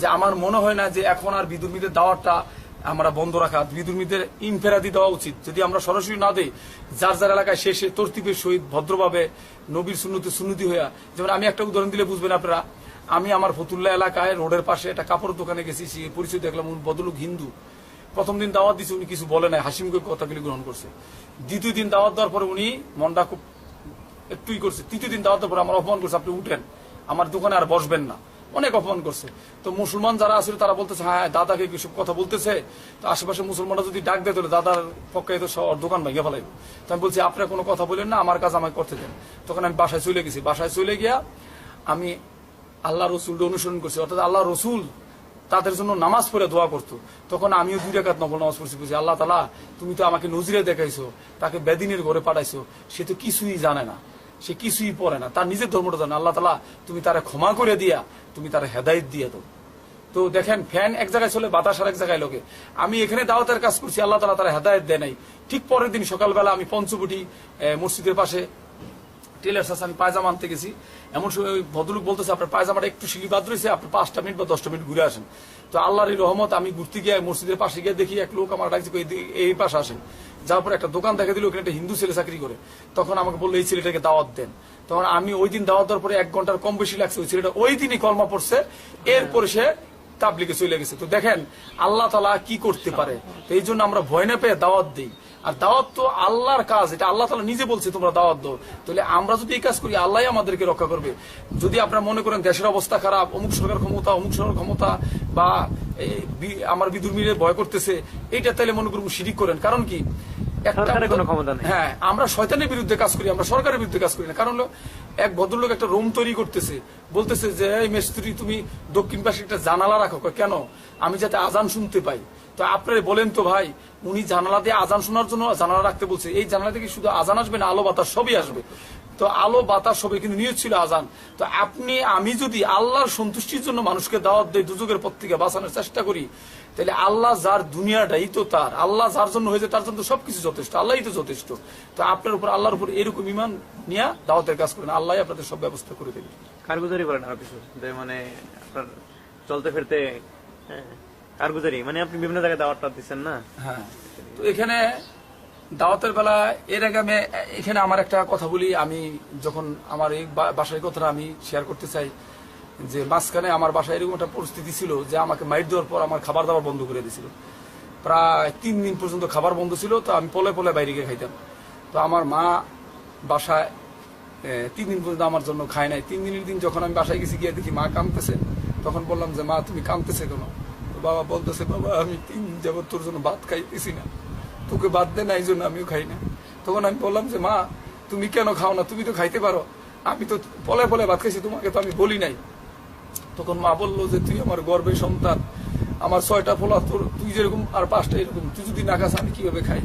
যে আমার মনে হয় না যে এখন আর বিধর্মীদের দাওয়াতটা আমরা বন্ধ রাখা, বিধর্মীদের ইনফেরাদি দেওয়া উচিত। যদি আমরা সরাসরি না দেই, যার যার এলাকায় শেষে তরতিবের সহিত ভদ্রভাবে নবীর সুন্নতি হইয়া, যেমন আমি একটা উদাহরণ দিলে বুঝবেন আপনারা। আমি আমার ফতুল্লা এলাকায় রোডের পাশে একটা কাপড়ের দোকানে গেছি, পরিচয় দেখলাম ভদ্রলোক হিন্দু। প্রথম দিন দাওয়াত দিচ্ছে, উনি কিছু বলে নাই, হাসি মুখে কথাগুলি গ্রহণ করছে। দ্বিতীয় দিন দাওয়াত দেওয়ার পরে উনি মনটা খুব একটুই করছে। তৃতীয় দিন দাওয়াত দেওয়ার পরে আমার অপমান করছে, আপনি উঠেন, আমার দোকানে আর বসবেন না, অনেক অপমান করছে। তো মুসলমান যারা আছে তারা বলতেছে হ্যাঁ দাদাকে কিছু কথা বলতেছে, তো আশেপাশে মুসলমানরা যদি ডাক দেয় তাহলে দাদার পক্ষে তো দোকান ভেঙে ফেলাইব। তো আমি বলছি আপনারা কোনো কথা বলেন না, আমার কাজ আমাকে করতে দেন। তখন আমি বাসায় চলে গেছি। বাসায় চলে গিয়া আমি আল্লাহ রসুলকে অনুসরণ করছি, অর্থাৎ আল্লাহ রসুল তাদের জন্য নামাজ পড়ে দোয়া করতো। তখন আমিও 2 রাকাত নফল নামাজ পড়ছি, বুঝি আল্লাহ তাআলা তুমি তো আমাকে নজিরে দেখাইছো, তাকে বেদিনের ঘরে পাঠাইছো, সে তো কিছুই জানে না, সে কিছুই পড়ে না, তার নিজের ধর্মটা জানে। আল্লাহ তাআলা তুমি তারা ক্ষমা করে দিয়া তুমি তারা হেদায়েত দিয়ে দাও। তো দেখেন, ফ্যান এক জায়গায় চলে, বাতাস আর এক জায়গায় লোকে। আমি এখানে দাওয়াতের কাজ করছি, আল্লাহ তাআলা তারা হেদায়েত দেয় নাই। ঠিক পরের দিন সকালবেলা আমি পঞ্চবটি মসজিদের পাশে টেলার্স আছে, আমি পায়জামা আনতে গেছি। এমন সময় ওই ভদ্রলোক বলতেছে আপনার পায়জামাটা একটু শিলি বাদ রয়েছে, আপনি 5 মিনিট বা 10 মিনিট ঘুরে আসেন। তো আল্লাহর এই রহমত, আমি ঘুরতে গিয়ে মসজিদের পাশে গিয়ে দেখি এক লোক আমার ডাকছে এই পাশে আসেন। যাওয়ার পরে একটা দোকান দেখা দিল, ওখানে একটা হিন্দু ছেলে চাকরি করে। তখন আমাকে বললো এই ছেলেটাকে দাওয়াত দেন। তখন আমি ওই দিন দাওয়াত দেওয়ার পরে 1 ঘন্টার কম বেশি লাগছে, ওই ছেলেটা ওই দিনই কলমা পড়ছে, এরপরে সে তাবলিগে চলে গেছে। তো দেখেন আল্লাহ তাআলা কি করতে পারে। তো এই জন্য আমরা ভয় না পেয়ে দাওয়াত দিই। আর দাওয়াত তো আল্লাহর কাজ, এটা আল্লাহ তাআলা নিজে বলছে তোমরা দাওয়াত দাও। তাহলে আমরা যদি এই কাজ করি, আল্লাহই আমাদেরকে রক্ষা করবে। যদি আপনারা মনে করেন দেশের অবস্থা খারাপ, অমুক সরকার ক্ষমতা, অমুক সরকার ক্ষমতা, বা আমার বিধর্মীরা ভয় করতেছে, এইটা তাহলে মনে করবো শিরিক করেন। কারণ কি, সরকারের কোনো ক্ষমতা নেই। হ্যাঁ, আমরা শয়তানের বিরুদ্ধে কাজ করি, আমরা সরকারের বিরুদ্ধে কাজ করি না। কারণ হলো এক ভদ্রলোক একটা রুম তৈরি করতেছে, বলতেছে যে এই মিস্ত্রি তুমি দক্ষিণ পাশে একটা জানালা রাখো। কেন? আমি যাতে আজান শুনতে পাই। তো আপনারা বলেন তো ভাই, উনি জানালা দিয়ে আজান শোনার জন্য জানালা রাখতে বলছে, এই জানালা থেকে শুধু আজান আসবে না, আলো বাতাস সবই আসবে। তো আলো বাতাস সবই, কিন্তু নিয়ত ছিল আজান। তো আমি যদি আল্লাহর সন্তুষ্টির জন্য মানুষকে দাওয়াত দেই, দুজকের পথ থেকে বাঁচানোর চেষ্টা করি, তাহলে আল্লাহ যার দুনিয়াটাই তো তার, আল্লাহ যার জন্য হয়েছে তার জন্য সবকিছু যথেষ্ট, আল্লাহই তো যথেষ্ট। তো আপনার উপর আল্লাহর উপর এরকম ইমান নিয়ে দাওয়াতের কাজ করেন, আল্লাহ আপনাদের সব ব্যবস্থা করে দেবে। কারগুজারি বলেন আর কিছু, যে মানে আপনার চলতে ফিরতে কারগুজারি, মানে আপনি বিভিন্ন জায়গায় দাওয়াতটা দিচ্ছেন না? হ্যাঁ, তো এখানে দাওয়াতের বেলা এর আগে আমি এখানে আমার একটা কথা বলি। আমি যখন আমার এই বাসায় কথাটা আমি শেয়ার করতে চাই, যে মাঝখানে আমার বাসায় এরকম একটা পরিস্থিতি ছিল যে আমাকে মাইট দেওয়ার পর আমার খাবার দাবার বন্ধ করে দিয়েছিল। প্রায় 3 দিন পর্যন্ত খাবার বন্ধ ছিল। তো আমি পলে পলে বাইরে গিয়ে খাইতাম। তো আমার মা বাসায় 3 দিন পর্যন্ত আমার জন্য খায় নাই। 3 দিনের দিন যখন আমি বাসায় গেছি, গিয়ে দেখি মা কাঁদতেছে। তখন বললাম যে মা তুমি কাঁদতেছে কেন? বাবা বলতেছে বাবা আমি 3 দিন যাবত তোর জন্য ভাত খাইতেছি না, তোকে বাদ দে না, এই জন্য আমিও খাই না। তখন আমি বললাম যে মা তুমি কেন খাও না, তুমি তো খাইতে পারো, আমি তো পলে পলে ভাত খাইছি, তোমাকে তো আমি বলি নাই। তখন মা বললো যে তুই আমার গর্বের সন্তান, আমার 6টা পোলা, তোর তুই যেরকম আর 5টা এরকম, তুই যদি না খাস আমি কিভাবে খাই।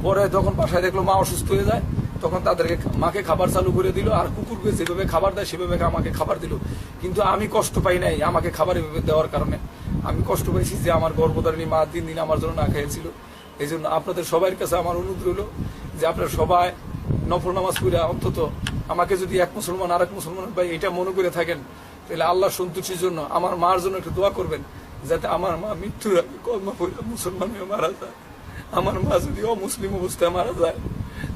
পরে যখন বাসায় দেখলো মা অসুস্থ হয়ে যায়, তখন তাদেরকে মাকে খাবার চালু করে দিল, আর কুকুরকে যেভাবে খাবার দেয় সেভাবে আমাকে খাবার দিল। কিন্তু আমি কষ্ট পাই নাই আমাকে খাবার এভাবে দেওয়ার কারণে, আমি কষ্ট পাইছি যে আমার গর্ভধারিণী মা 3 দিন আমার জন্য না খেয়েছিল। এই জন্য আপনাদের সবার কাছে আমার অনুরোধ রইল যে আপনারা সবাই নফল নামাজ পড়ে অন্তত আমাকে যদি এক মুসলমান আর এক মুসলমান ভাই এটা মনে করে থাকেন, তাহলে আল্লাহর সন্তুষ্টির জন্য আমার মার জন্য একটু দোয়া করবেন, যাতে আমার মা মৃত্যুর আগে কলমা পড়ে মুসলমান হয়ে মারা যায়। আমার মা যদি অমুসলিম অবস্থায় মারা যায়,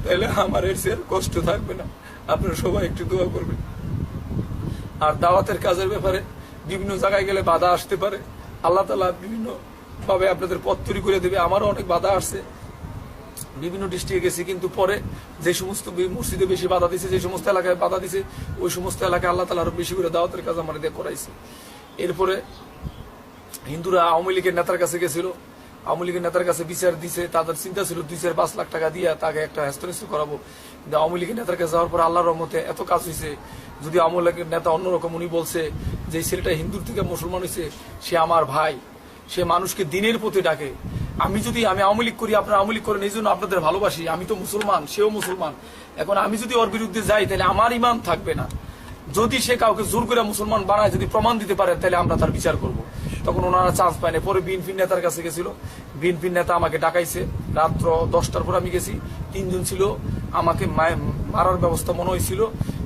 তাহলে আমার এর চেয়ে কষ্ট থাকবে না। আপনারা সবাই একটু দোয়া করবেন। আর দাওয়াতের কাজের ব্যাপারে বিভিন্ন জায়গায় গেলে বাধা আসতে পারে, আল্লাহ তাআলা বিভিন্ন ভাবে আপনাদের পথ তৈরি করে দেবে। আমারও অনেক বাধা আসছে, বিভিন্ন ডিস্ট্রিক্টে গেছি, কিন্তু পরে যে সমস্ত মসজিদে বেশি বাধা দিছে, যে সমস্ত এলাকায় বাধা দিছে, ওই সমস্ত এলাকায় আল্লাহ তাআলা আরো বেশি করে দাওয়াতের কাজ আমার দিয়ে করাইছে। এরপরে হিন্দুরা আওয়ামী লীগের নেতার কাছে গেছিল, আওয়ামী লীগের নেতার কাছে বিচার দিছে, তাদের চিন্তা ছিল 2-5 লাখ টাকা দিয়ে তাকে একটা হ্যাস্তনেস্ত করাবো। কিন্তু আওয়ামী লীগের নেতার কাছে যাওয়ার পর আল্লাহর রহমতে এত কাজ হয়েছে। যদি আওয়ামী লীগের নেতা অন্যরকম, উনি বলছে যে ছেলেটা হিন্দুর থেকে মুসলমান হয়েছে, সে আমার ভাই, সে মানুষকে দিনের পথে ডাকে। আমি আওয়ামী লীগ করি, আপনারা আওয়ামী লীগ করেন, এই জন্য আপনাদের ভালোবাসি, আমি তো মুসলমান, সেও মুসলমান। এখন আমি যদি ওর বিরুদ্ধে যাই তাহলে আমার ইমান থাকবে না। যদি সে কাউকে জোর করে মুসলমান বানায়, যদি প্রমাণ দিতে পারে, তাহলে আমরা তার বিচার করব। তখন ওনারা চান্স পায় না। পরে বিএনপির নেতার কাছে গেছিল, বিএনপির নেতা আমাকে ডাকাইছে রাত্র 10টার পর। আমি গেছি, 3 জন ছিল, আমাকে মারার ব্যবস্থা মনে হয়েছিল।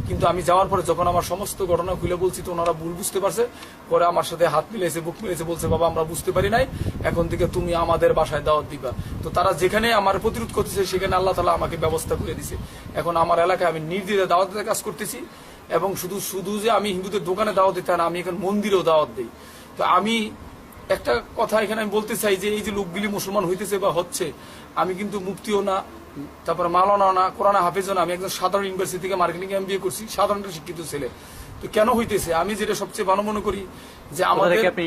কিন্তু আমি যাওয়ার পরে যখন আমার সমস্ত ঘটনা খুলে বলছি, তো ওনারা ভুল বুঝতে পারছে। পরে আমার সাথে হাত মিলেছে, বুক মিলেছে, বলছে বাবা আমরা বুঝতে পারি নাই, এখন থেকে তুমি আমাদের বাসায় দাওয়াত দিবা। তো তারা যেখানে আমার প্রতিরোধ করতেছে সেখানে আল্লাহ তাআলা আমাকে ব্যবস্থা করে দিছে। এখন আমার এলাকায় আমি নির্দ্বিধায় দাওয়াতের কাজ করতেছি। এবং শুধু যে আমি হিন্দুদের দোকানে দাওয়াত দিতে না, আমি এখন মন্দিরেও দাওয়াত দিই। তো আমি একটা কথা এখানে আমি বলতে চাই যে এই যে লোকগুলি মুসলমান হইতেছে বা হচ্ছে, আমি কিন্তু মুফতিও না, তারপরে মাওলানা না, কোরআন হাফেজও না, আমি একজন সাধারণ ইউনিভার্সিটি থেকে মার্কেটিং MBA করছি, সাধারণ শিক্ষিত ছেলে। তো কেন হইতেছে, আমি যেটা সবচেয়ে ভালো মনে করি যে আমাদের, আপনি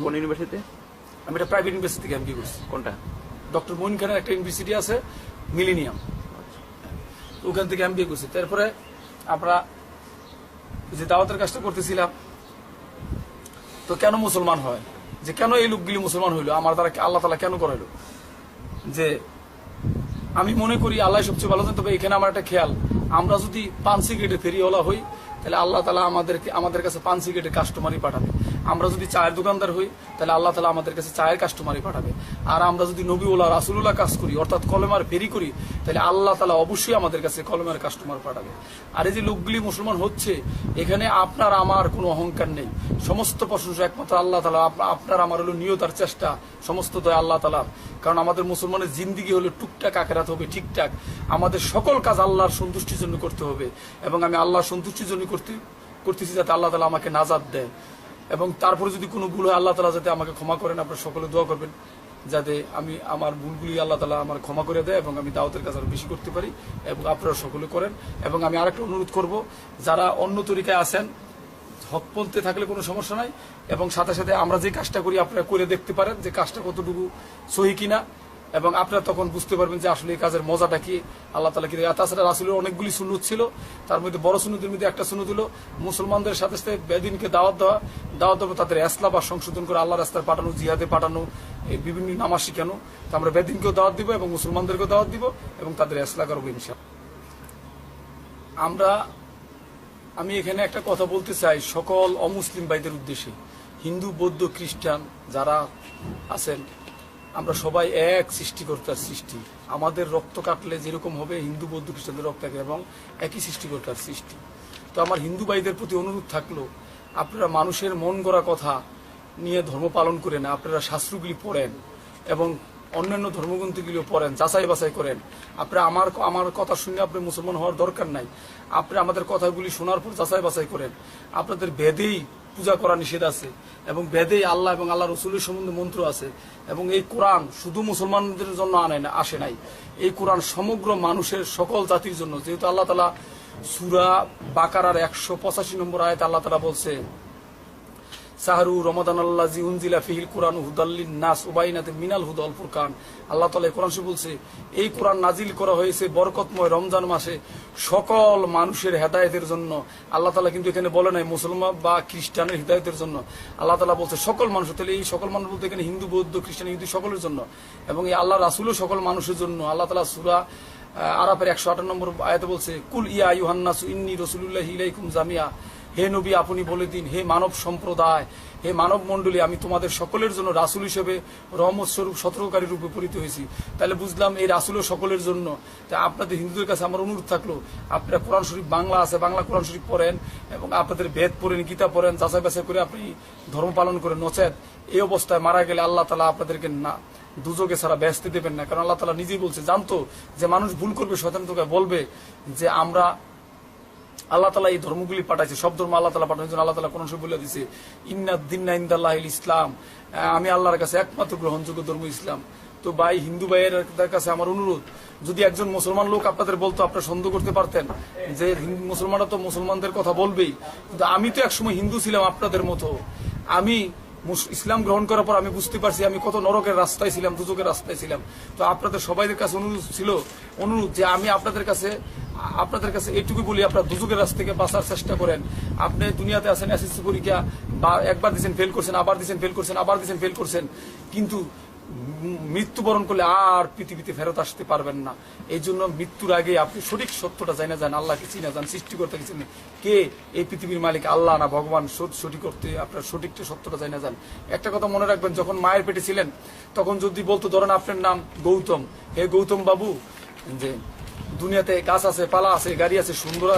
কোন ইউনিভার্সিটিতে? আমি একটা প্রাইভেট ইউনিভার্সিটি থেকে MBA করছি। কোনটা? ডক্টর মঈন খানের একটা ইউনিভার্সিটি আছে, মিলেনিয়াম, ওখান থেকে MBA করছি। তারপরে আমরা যে দাওয়াতের কাজটা করতেছিলাম, তো কেন মুসলমান হয়, যে কেন এই লোকগুলি মুসলমান হইলো, আমার দ্বারা আল্লাহ তাআলা কেন করাইলো, যে আমি মনে করি আল্লাহ সবচেয়ে ভালো জানেন। তবে এখানে আমার একটা খেয়াল, আমরা যদি পান সিগারেটের ফেরিওয়ালা হই, তাহলে আল্লাহ তাআলা আমাদের কাছে পান সিগারেটের কাস্টমারই পাঠাবে। আমরা যদি চায়ের দোকানদার হই, তাহলে আল্লাহ তাআলা আমাদের কাছে চায়ের কাস্টমারই পাঠাবে। আর আমরা যদি নবীউল্লাহ রাসূলুল্লাহ কাজ করি, অর্থাৎ কলেমার ফেরি করি, তাহলে আল্লাহ তাআলা অবশ্যই আমাদের কাছে কলেমার কাস্টমার পাঠাবে। আর এই যে লোকগুলি মুসলমান হচ্ছে, এখানে আপনার আমার কোনো অহংকার নেই, সমস্ত প্রশংসা একমাত্র আল্লাহ তাআলা। আপনার আমার হলো নিয়ত আর চেষ্টা, সমস্ত দয়া আল্লাহ তাআলার। কারণ আমাদের মুসলমানের জিন্দিগি হলো টুকটাক আখেরাত হবে ঠিকঠাক। আমাদের সকল কাজ আল্লাহর সন্তুষ্টির জন্য করতে হবে, এবং আমি আল্লাহর সন্তুষ্টির জন্য করতেছি যাতে আল্লাহ তাআলা আমাকে নাজাত দেয়। এবং তারপরে যদি কোনো ভুল হয়, আল্লাহ তাআলা যাতে আমাকে ক্ষমা করেন। আপনারা সকলে দোয়া করবেন যাতে আমি আমার ভুলগুলি আল্লাহ তাআলা আমার ক্ষমা করে দেয়, এবং আমি দাওয়াতের কাজ আরো বেশি করতে পারি, এবং আপনারা সকলে করেন। এবং আমি আরেকটা অনুরোধ করব, যারা অন্য তরিকায় আছেন, হকপন্থে থাকলে কোনো সমস্যা নাই, এবং সাথে সাথে আমরা যে কাজটা করি আপনারা করে দেখতে পারেন যে কাজটা কতটুকু সহি কিনা, এবং আপনারা তখন বুঝতে পারবেন যে আসলে এই কাজের মজাটা কি, আল্লাহ তাআলা কি। তাছাড়া রাসূলের অনেকগুলি সুন্নত ছিল, তার মধ্যে বড় সুন্নতের মধ্যে একটা সুন্নত হলো মুসলমানদের সাথে সাথে বেদিনকে দাওয়াত দেওয়া, তাদের ইসলাম বা সংশোধন করে আল্লাহর রাস্তায় পাঠানো, জিহাদে পাঠানো, এই বিভিন্ন নামাজ শিখানো। তো আমরা বেদিনকেও দাওয়াত দিব এবং মুসলমানদেরকেও দাওয়াত দিব, এবং তাদের ইসলাম করবো ইনশাআল্লাহ। আমি এখানে একটা কথা বলতে চাই সকল অমুসলিম ভাইদের উদ্দেশ্যে, হিন্দু বৌদ্ধ খ্রিস্টান যারা আছেন, আমরা সবাই এক সৃষ্টিকর্তার সৃষ্টি। আমাদের রক্ত কাটলে যেরকম হবে হিন্দু বৌদ্ধ খ্রিস্টানদের রক্ত থাকে, এবং একই সৃষ্টিকর্তার সৃষ্টি। তো আমার হিন্দু ভাইদের প্রতি অনুরোধ থাকলো, আপনারা মানুষের মন গড়া কথা নিয়ে ধর্ম পালন করে না, আপনারা শাস্ত্রগুলি পড়েন এবং অন্যান্য ধর্মগ্রন্থগুলিও পড়েন, যাচাই বাছাই করেন। আপনারা আমার কথা শুনে আপনি মুসলমান হওয়ার দরকার নাই। আপনি আমাদের কথাগুলি শোনার পর যাচাই বাছাই করেন। আপনাদের বেদেই পূজা করা নিষেধ আছে, এবং বেদেই আল্লাহ এবং আল্লাহ রসুলের সম্বন্ধে মন্ত্র আছে। এবং এই কোরআন শুধু মুসলমানদের জন্য আসে নাই, এই কোরআন সমগ্র মানুষের সকল জাতির জন্য। যেহেতু আল্লাহ তাআলা সূরা বাকারার 185 নম্বর আয়াতে আল্লাহ তাআলা বলছে, সাহরু রমাদান আল্লাযী উনজিলা ফিহিল কুরআন হুদাল্লিন নাস ওয়া বাইনাতিন মিনাল হুদা ওয়াল ফুরকান। আল্লাহ তাআলা কোরআন শরীফে বলছে, এই কোরআন নাজিল করা হয়েছে বরকতময় রমজান মাসে সকল মানুষের হেদায়েতের জন্য। আল্লাহ তাআলা কিন্তু এখানে বলে নাই মুসলমান বা খ্রিস্টানের হেদায়েতের জন্য, আল্লাহ তাআলা বলছে সকল মানুষ। তাহলে এই সকল মানুষ বলতে এখানে হিন্দু বৌদ্ধ খ্রিস্টান ইহুদি সকলের জন্য, এবং এই আল্লাহ রাসূলও সকল মানুষের জন্য। আল্লাহ তাআলা সূরা আরাফের 158 নম্বর আয়াতে বলছে, কুল ইয়া আইয়ুহান নাসু ইন্নী রাসূলুল্লাহি ইলাইকুম জামিয়া। হে নবী আপনি বলে দিন, হে মানব সম্প্রদায়, হে মানব মণ্ডলী, আমি তোমাদের সকলের জন্য রাসূল হিসেবে রহমত স্বরূপ সতর্ককারী রূপে পরিচিত হয়েছি। তাহলে বুঝলাম এই রাসূলও সকলের জন্য। তাই আপনাদের হিন্দুদের কাছে আমার অনুরোধ থাকলো, আপনারা কোরআন শরীফ বাংলা আছে, বাংলা কোরআন শরীফ পড়েন, এবং আপনাদের বেদ পড়েন, গীতা পড়েন, যাচাই বাছাই করে আপনি ধর্ম পালন করেন। নচেত এই অবস্থায় মারা গেলে আল্লাহ তাআলা আপনাদেরকে না দুজকে ছাড়া ব্যস্ত দেবেন না। কারণ আল্লাহ তাআলা নিজেই বলছে, জানতো যে মানুষ ভুল করবে, শয়তান তোকে বলবে যে আমরা আল্লাহ তালা এই ধর্মগুলি পাঠাইছে, সব ধর্ম আল্লাহ তালা পাঠানোর জন্য আল্লাহ তালা কোরআন শরীফে বলে দিয়েছে ইন্নাদ্দিন্না ইনদাল্লাহিল ইসলাম, আমি আল্লাহর কাছে একমাত্র গ্রহণযোগ্য ধর্ম ইসলাম। তো ভাই, হিন্দু ভাইয়ের কাছে আমার অনুরোধ, যদি একজন মুসলমান লোক আপনাদের বলতো, আপনারা সন্দেহ করতে পারতেন যে মুসলমানরা তো মুসলমানদের কথা বলবেই, কিন্তু আমি তো একসময় হিন্দু ছিলাম আপনাদের মতো। আমি ইসলাম গ্রহণ করার পর আমি বুঝতে পারছি আমি কত নরকের রাস্তায় ছিলাম, দুজকের রাস্তায় ছিলাম। তো আপনাদের সবাইদের কাছে অনুরোধ যে আমি আপনাদের কাছে এইটুকু বলি, আপনারা দুজকের রাস্তা থেকে বাঁচার চেষ্টা করেন। আপনি দুনিয়াতে আছেন, এসএসসি পরীক্ষা একবার দিয়েছেন ফেল করছেন, আবার দিয়েছেন ফেল করছেন, আবার দিয়েছেন ফেল করছেন, কিন্তু মৃত্যুবরণ করলে আর পৃথিবীতে ফেরত আসতে পারবেন না। এই জন্য মৃত্যুর আগে আপনি সঠিক সত্যটা জানা যান, আল্লাহকে চিনা যান, সৃষ্টিকর্তাকে চিনেন, কে এই পৃথিবীর মালিক আল্লাহ না ভগবান, সঠিক করতে আপনার সঠিকটা সত্যটা জানা যান। একটা কথা মনে রাখবেন, যখন মায়ের পেটে ছিলেন তখন যদি বলতো, ধরেন আপনার নাম গৌতম, হে গৌতম বাবু, যে দুনিয়াতে গাছ আছে, পালা আছে, গাড়ি আছে, সুন্দর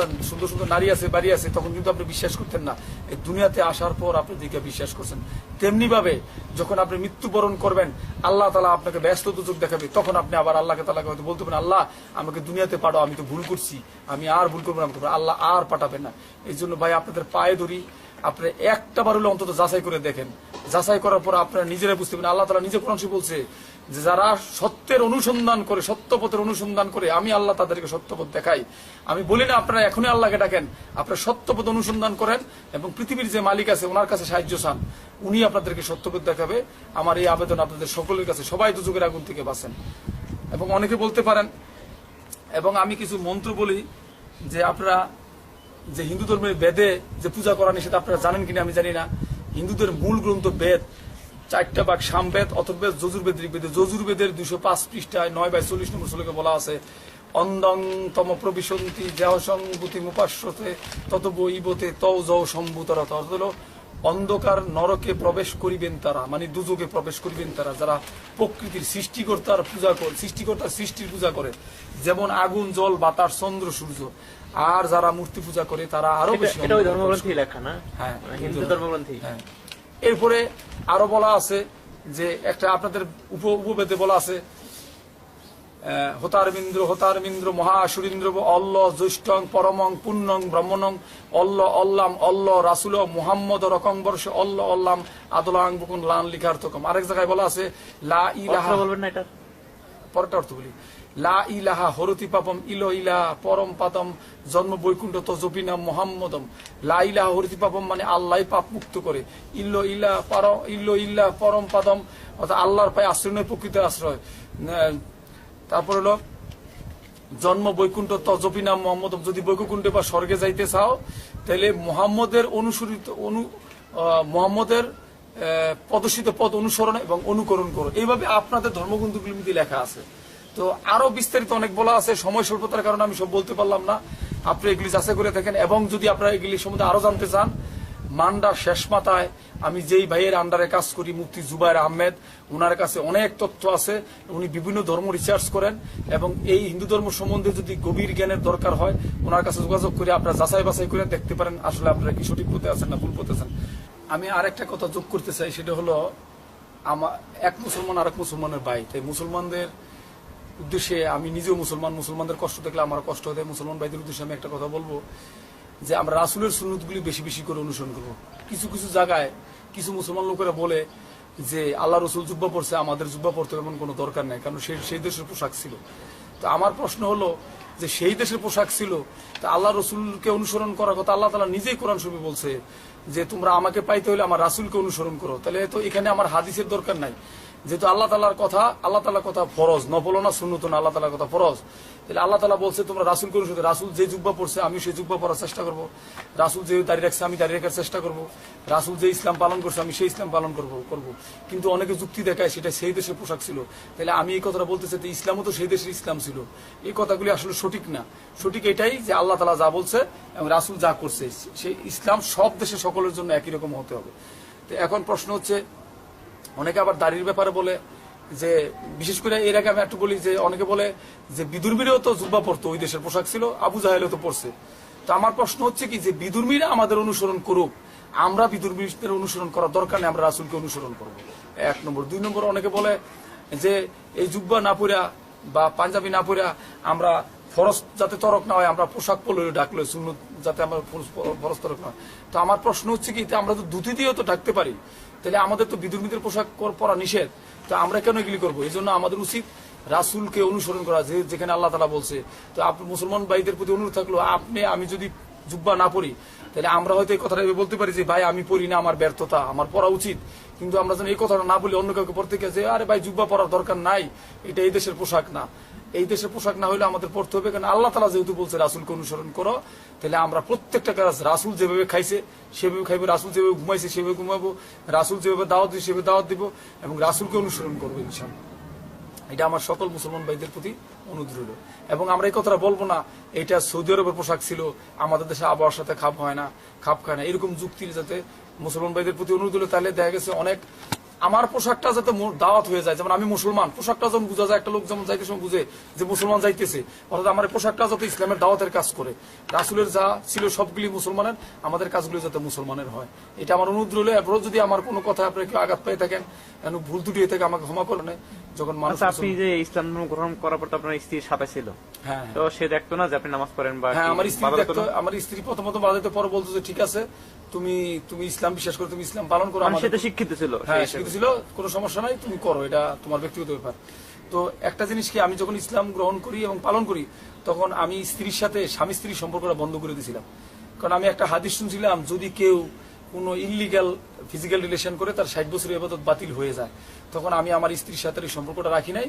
সুন্দর নারী আছে, বাড়ি আছে, তখন কিন্তু আপনি বিশ্বাস করতেন না। এই দুনিয়াতে আসার পর আপনি দিকে বিশ্বাস করছেন। তেমনি ভাবে যখন আপনি মৃত্যুবরণ করবেন, আল্লাহ তাআলা আপনাকে ব্যস্ত দুচোখ দেখাবে, তখন আপনি আবার আল্লাহকে তাআলাকে হয়তো বলতে পারেন, আল্লাহ আমাকে দুনিয়াতে পাঠাও, আমি তো ভুল করছি, আমি আর ভুল করবো না। আল্লাহ আর পাঠাবেন না। এই জন্য ভাই, আপনাদের পায়ে ধরি, আপনি একটা বার হলে অন্তত যাচাই করে দেখেন। যাচাই করার পর আপনারা নিজেরাই বুঝতে পারেন, আল্লাহ তাআলা নিজে কোরআন শরীফে বলছে যে যারা সত্যের অনুসন্ধান করে, সত্যপথের অনুসন্ধান করে, আমি আল্লাহ তাদেরকে সত্যপথ দেখাই। আমি বলি না আপনারা এখনই আল্লাহকে ডাকেন, আপনারা সত্যপথ অনুসন্ধান করেন এবং পৃথিবীর যে মালিক আছে ওনার কাছে সাহায্য চান, উনি আপনাদেরকে সত্যপথ দেখাবে। আমার এই আবেদন আপনাদের সকলের কাছে, সবাই দুচোখের আগুন থেকে বাঁচেন। এবং অনেকে বলতে পারেন, এবং আমি কিছু মন্ত্র বলি, যে আপনারা যে হিন্দু ধর্মের বেদে যে পূজা করা নিষেধ, আপনারা জানেন কিনা আমি জানি না। হিন্দুদের মূল গ্রন্থ বেদ 4টা ভাগ, সামবেদ, অথর্বেদ, যজুর্বেদ, ঋগ্বেদ। যজুর্বেদের 205 পৃষ্ঠায় 9/40 নম্বর শ্লোকে বলা আছে, অন্দং তম প্রবিশন্তি দেহসং বুতিমুপাস্যতে তত বইবতে তৌ যৌ সম্ভূতরত। অর্থ হলো অন্ধকার নরকে প্রবেশ করিবেন তারা, মানে দুযোগে প্রবেশ করিবেন তারা, যারা প্রকৃতির সৃষ্টিকর্তার পূজা করে, সৃষ্টিকর্তার সৃষ্টির পূজা করে, যেমন আগুন, জল, বাতাস, চন্দ্র, সূর্য। আর যারা মূর্তি পূজা করে তারা আরো বেশি। এটা ওই ধর্মগ্রন্থে লেখা না? হ্যাঁ, হিন্দু ধর্মগ্রন্থে। হ্যাঁ। এরপরে আরো বলা আছে যে একটা আপনাদের উপবেদে বলা আছে, হতারমিন্দ্র মহাসুরিন্দ্র অল্ল জ্যৈষ্ঠং পরমং পুণ্যং ব্রহ্মণং অল্ল অল্লাম অল্ল রাসুল মুহাম্মদ রকম বর্ষ অল্ল অল্লাম আদলাং বুকুন লান লিখার্থকম। আরেক জায়গায় বলা আছে লা ইলাহা, বলবেন না এটা? পরেরটা অর্থ বলি, লা ইলাহা হরতি পাপম ইলো ইলা পরম পাতম জন্ম বৈকুণ্ঠ তজপিনা মোহাম্মদম। লা ইলাহা হরতি পাপম মানে আল্লাহ পাপ মুক্ত করে, ইল্লো ইল্লা পরম পাদম অর্থাৎ আল্লাহর পায়ে আশ্রয় নয়, প্রকৃত আশ্রয়। তারপর হলো জন্ম বৈকুণ্ঠ তজপিনা মোহাম্মদম, যদি বৈকুণ্ঠে বা স্বর্গে যাইতে চাও তাহলে মোহাম্মদের মোহাম্মদের প্রদর্শিত পথ অনুসরণ এবং অনুকরণ করো। এইভাবে আপনাদের ধর্মগ্রন্থগুলির মধ্যে লেখা আছে। তো আরো বিস্তারিত অনেক বলা আছে, সময় স্বল্পতার কারণে আমি সব বলতে পারলাম না। আপনি এগুলি যাচাই করে থাকেন, এবং যদি আপনারা এগুলি সম্বন্ধে আরো জানতে চান, মান্ডার শেষ মাথায় আমি যেই ভাইয়ের আন্ডারে কাজ করি, মুফতি জুবায়ের আহমেদ, ওনার কাছে অনেক তথ্য আছে। উনি বিভিন্ন ধর্ম রিসার্চ করেন, এবং এই হিন্দু ধর্ম সম্বন্ধে যদি গভীর জ্ঞানের দরকার হয়, ওনার কাছে যোগাযোগ করে আপনারা যাচাই বাছাই করে দেখতে পারেন আসলে আপনারা কি সঠিক পথে আছেন না ভুল পথে আছেন। আমি আরেকটা কথা যোগ করতে চাই, সেটা হলো আমার এক মুসলমান আরেক মুসলমানের ভাই। তাই মুসলমানদের উদ্দেশ্যে, আমি নিজেও মুসলমানদের কষ্ট দেখলে আমার কষ্ট হতে, মুসলমান ভাইদের উদ্দেশ্যে আমি একটা কথা বলবো, যে আমরা রাসূলের সুন্নতগুলি বেশি বেশি করে অনুসরণ করবো। কিছু কিছু জায়গায় কিছু মুসলমান লোকেরা বলে যে আল্লাহ রসুল জুব্বা পড়ছে, আমাদের জুব্বা পড়তে এমন কোনো দরকার নেই, কারণ সেই দেশের পোশাক ছিল। তো আমার প্রশ্ন হলো যে সেই দেশের পোশাক ছিল, তা আল্লাহ রসুলকে অনুসরণ করার কথা আল্লাহ তাআলা নিজেই কোরআন শরীফে বলছে যে তোমরা আমাকে পাইতে হলে আমার রাসূলকে অনুসরণ করো। তাহলে তো এখানে আমার হাদিসের দরকার নাই, যেহেতু আল্লাহ তাআলার কথা ফরজ, নফল না সুন্নত না, আল্লাহ তাআলার কথা ফরজ। তাহলে আল্লাহ তাআলা বলছে তোমরা রাসূলকে অনুসরণ, রাসূল যে জুব্বা পড়ছে আমি সেই জুব্বা পড়ার চেষ্টা করবো, রাসূল যে দাঁড়িয়ে রাখছে আমি দাঁড়িয়ে রাখার চেষ্টা করবো, রাসূল যে ইসলাম পালন করছে আমি সেই ইসলাম পালন করবো। কিন্তু অনেকে যুক্তি দেখায় সেটা সেই দেশের পোশাক ছিল। তাহলে আমি এই কথাটা বলতে চাই, ইসলামও তো সেই দেশের ইসলাম ছিল। এই কথাগুলি আসলে সঠিক না। সঠিক এটাই যে আল্লাহ তাআলা যা বলছে এবং রাসূল যা করছে, সেই ইসলাম সব দেশে সকলের জন্য একই রকম হতে হবে। তো এখন প্রশ্ন হচ্ছে, অনেকে আবার দাড়ির ব্যাপারে বলে যে, বিশেষ করে এর আগে আমি একটু বলি যে অনেকে বলে যে বিদুর্মীরাও তো জুব্বা পড়তো, ওই দেশের পোশাক ছিল, আবু জাহেলও তো পড়ছে। তো আমার প্রশ্ন হচ্ছে কি, যে বিদুর্মীরা আমাদের অনুসরণ করুক, আমরা বিদুর্মীদের অনুসরণ করার দরকার নেই, আমরা রাসূলকে অনুসরণ করবো। 1 নম্বর। 2 নম্বর, অনেকে বলে যে এই জুব্বা না পড়া বা পাঞ্জাবি না পড়া আমরা ফরজ যাতে তরক না হয়, আমরা পোশাক পরলে ডাকলে সুন্নত যাতে আমরা পরস্পর তো আমার প্রশ্ন হচ্ছে কি আমরা তো ধুতি দিয়েও তো ঢাকতে পারি, তাহলে আমাদের তো বিধর্মীদের পোশাক পরা নিষেধ, তো আমরা কেন এগুলি করবো? এই জন্য আমাদের উচিত রাসূলকে অনুসরণ করা, যেখানে আল্লাহ তাআলা বলছে। তো আপনি মুসলমান ভাইদের প্রতি অনুরোধ থাকলো, আমি যদি জুব্বা না পড়ি তাহলে আমরা হয়তো এই কথাটা বলতে পারি যে ভাই আমি পড়ি না, আমার ব্যর্থতা, আমার পড়া উচিত। কিন্তু আমরা যেন এই কথাটা না বলি অন্য কাউকে পড়তে গিয়ে যে আরে ভাই জুব্বা পড়ার দরকার নাই, এটা এই দেশের পোশাক না। এই দেশের পোশাক না হলে আমাদের পড়তে হবে, কারণ আল্লাহ তাআলা যেহেতু বলছে রাসূলকে অনুসরণ করো, তাহলে আমরা প্রত্যেকটা কাজ রাসূল যেভাবে খাইছে সেভাবে খাইবো, রাসূল যেভাবে ঘুমাইছে সেভাবে ঘুমাবো, রাসূল যেভাবে দাওয়াত দিয়েছে সেভাবে দাওয়াত দিব, এবং রাসূলকে অনুসরণ করবো ইনশাআল্লাহ। এটা আমার সকল মুসলমান ভাইদের প্রতি অনুরোধ রইল। এবং আমরা এই কথাটা বলবো না এটা সৌদি আরবের পোশাক ছিল, আমাদের দেশে আবহাওয়ার সাথে খাপ খায় না, এরকম যুক্তির যাতে মুসলমান ভাইদের প্রতি অনুরোধ হলো। তাহলে দেখা গেছে অনেক আমার পোশাকটা যাতে দাওয়াত হয়ে যায়, যেমন আমি মুসলমান, পোশাকটা যেমন বোঝা যায়, একটা লোক যেমন যাইতে সময় বুঝে যে মুসলমান যাইতেছে, অর্থাৎ আমার পোশাকটা যাতে ইসলামের দাওয়াতের কাজ করে, রাসূলের যা ছিল সবগুলি মুসলমানের, আমাদের কাজগুলি যাতে মুসলমানের হয়, এটা আমার অনুরোধ রইল। এরপরও যদি আমার কোনো কথা আপনারা কেউ আঘাত পেয়ে থাকেন, ভুল ত্রুটি হয়ে থাকে, আমাকে ক্ষমা করবেন। যখন মানুষ আপনি যে ইসলাম ধর্ম গ্রহণ করার পর তো আপনার স্ত্রীর সাথে ছিল, হ্যাঁ, তো সে দেখতো না যে আপনি নামাজ পড়েন বা হ্যাঁ, আমার স্ত্রী দেখতো। আমার স্ত্রী প্রথমত বাজাতে পরে বলতো যে ঠিক আছে তুমি ইসলাম বিশ্বাস করো, তুমি ইসলাম পালন করো, সে তো শিক্ষিত ছিল, হ্যাঁ শিক্ষিত ছিল, কোনো সমস্যা নাই, তুমি করো, এটা তোমার ব্যক্তিগত ব্যাপার। তো একটা জিনিস কি, আমি যখন ইসলাম গ্রহণ করি এবং পালন করি তখন আমি স্ত্রীর সাথে স্বামী স্ত্রীর সম্পর্কটা বন্ধ করে দিয়েছিলাম। কারণ আমি একটা হাদিস শুনছিলাম, যদি কেউ কোনো ইলিগাল ফিজিক্যাল রিলেশন করে তার 60 বছরের ইবাদত বাতিল হয়ে যায়। তখন আমি আমার স্ত্রীর সাথে এই সম্পর্কটা রাখি নাই।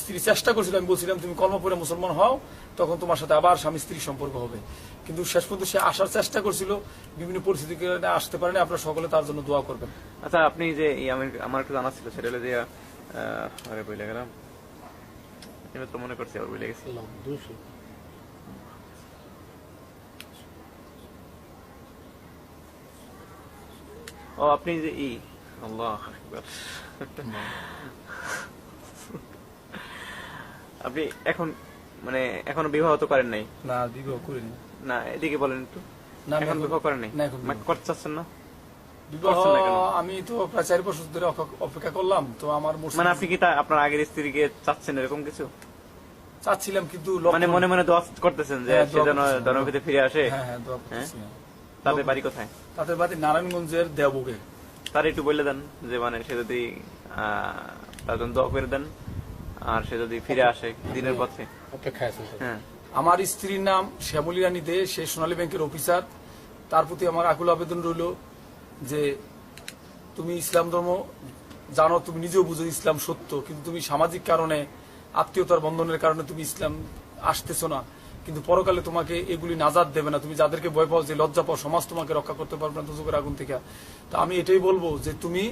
স্ত্রী চেষ্টা করছিল, আমি বলছিলাম তুমি কলমা পড়ে মুসলমান হও, তখন তোমার সাথে আবার স্বামী স্ত্রীর সম্পর্ক হবে। কিন্তু শেষ পর্যন্ত সে আসার চেষ্টা করছিল, বিভিন্ন পরিস্থিতির কারণে আসতে পারেনি। আপনারা সকলে তার জন্য দোয়া করবেন। আচ্ছা, আপনি যে আমার একটু জানা ছিল, সেটা হলো যে আরে বলে গেলাম, আমি তো মনে করছি আবার বলে গেছি। ও আপনি যে আল্লাহ আকবার, আপনি এখন মানে এখনো বিবাহ তো করেন নাই? না, বিবাহ করিনি। না, এদিকে বলেন একটু। না, এখন বিবাহ করেন নাই? না, এখন করতে চাচ্ছেন না? বিবাহ করছেন না কেন? আমি তো প্রায় 4 বছর ধরে অপেক্ষা করলাম। তো আমার মানে আপনি কি আপনার আগের স্ত্রীকে চাচ্ছেন এরকম কিছু? চাচ্ছিলাম, কিন্তু মানে মনে মনে দোয়া করতেছেন যে হ্যাঁ, সে যেন করতেছি। ধর্মভিতে ফিরে আসে? হ্যাঁ হ্যাঁ, দোয়া করতেছি। তাদের বাড়ি কোথায়? তাদের বাড়ি নারায়ণগঞ্জের দেওবগে। তার একটু বলে দেন যে মানে সে যদি তার জন্য দোয়া করে দেন, আর সে যদি ফিরে আসে দিনের পথে। হ্যাঁ, আমার স্ত্রীর নাম শ্যামলী রানী দে, সে সোনালী ব্যাংকের অফিসার। তার প্রতি আমার আকুল আবেদন রইল যে তুমি ইসলাম ধর্ম জানো, তুমি নিজেও বুঝো ইসলাম সত্য, কিন্তু তুমি সামাজিক কারণে, আত্মীয়তার বন্ধনের কারণে তুমি ইসলাম আসতেছো না, কিন্তু পরকালে তোমাকে এগুলি নাজাত দেবে না। তুমি যাদেরকে ভয় পাও, যে লজ্জা পাও, সমাজ তোমাকে রক্ষা করতে পারবে না দুজকের আগুন থেকে। তো আমি এটাই বলবো যে তুমি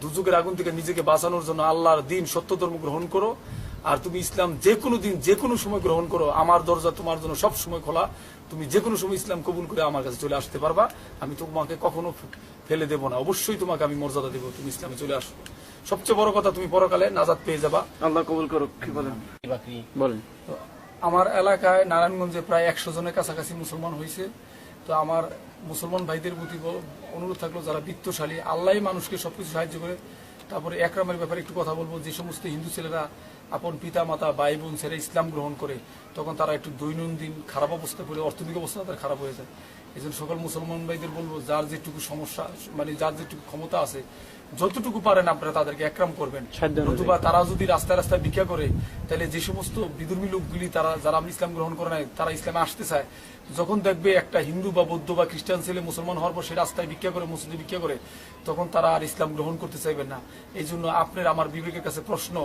দুজকের আগুন থেকে নিজেকে বাঁচানোর জন্য আল্লাহর দিন সত্য ধর্ম গ্রহণ করো, আর তুমি ইসলাম যে কোনো দিন যে কোনো সময় গ্রহণ করো। আমার দরজা তোমার জন্য সব সময় খোলা, তুমি যে কোনো সময় ইসলাম কবুল করে আমার কাছে চলে আসতে পারবা। আমি তোমাকে কখনো ফেলে দেব না, অবশ্যই তোমাকে আমি মর্যাদা দেবো, তুমি ইসলামে চলে আসো। সবচেয়ে বড় কথা, তুমি পরকালে নাজাত পেয়ে যাবা। আল্লাহ কবুল করুক। কি বলেন? বলেন। আমার এলাকায় নারায়ণগঞ্জে প্রায় 100 জনের কাছাকাছি মুসলমান হয়েছে। তো আমার মুসলমান ভাইদের প্রতি অনুরোধ থাকলো, যারা বিত্তশালী, আল্লাহ মানুষকে সবকিছু সাহায্য করে। তারপরে একরামের ব্যাপারে একটু কথা বলবো। যে সমস্ত হিন্দু ছেলেরা আপন পিতা মাতা ভাই বোন ছেড়ে ইসলাম গ্রহণ করে, তখন তারা একটু দৈনন্দিন খারাপ অবস্থা পড়ে, অর্থনৈতিক অবস্থা তাদের খারাপ হয়ে যায়। এই জন্য সকল মুসলমান ভাইদের বলবো, যার যেটুকু সমস্যা, মানে যার যেটুকু ক্ষমতা আছে, যতটুকু পারেন আপনারা তাদেরকে একরাম করবেন। নতুবা তারা যদি রাস্তায় রাস্তায় ভিক্ষা করে, তাহলে যে সমস্ত বিধর্মী লোকগুলি যারা ইসলাম গ্রহণ করে নাই, তারা ইসলামে আসতে চায়, যখন দেখবে একটা হিন্দু বা বৌদ্ধ বা খ্রিস্টান ছেলে মুসলমান হওয়ার পর সে রাস্তায় ভিক্ষা করে, মসজিদে ভিক্ষা করে, তখন তারা আর ইসলাম গ্রহণ করতে চাইবেন না। এই জন্য আপনার আমার বিবেকের কাছে প্রশ্ন,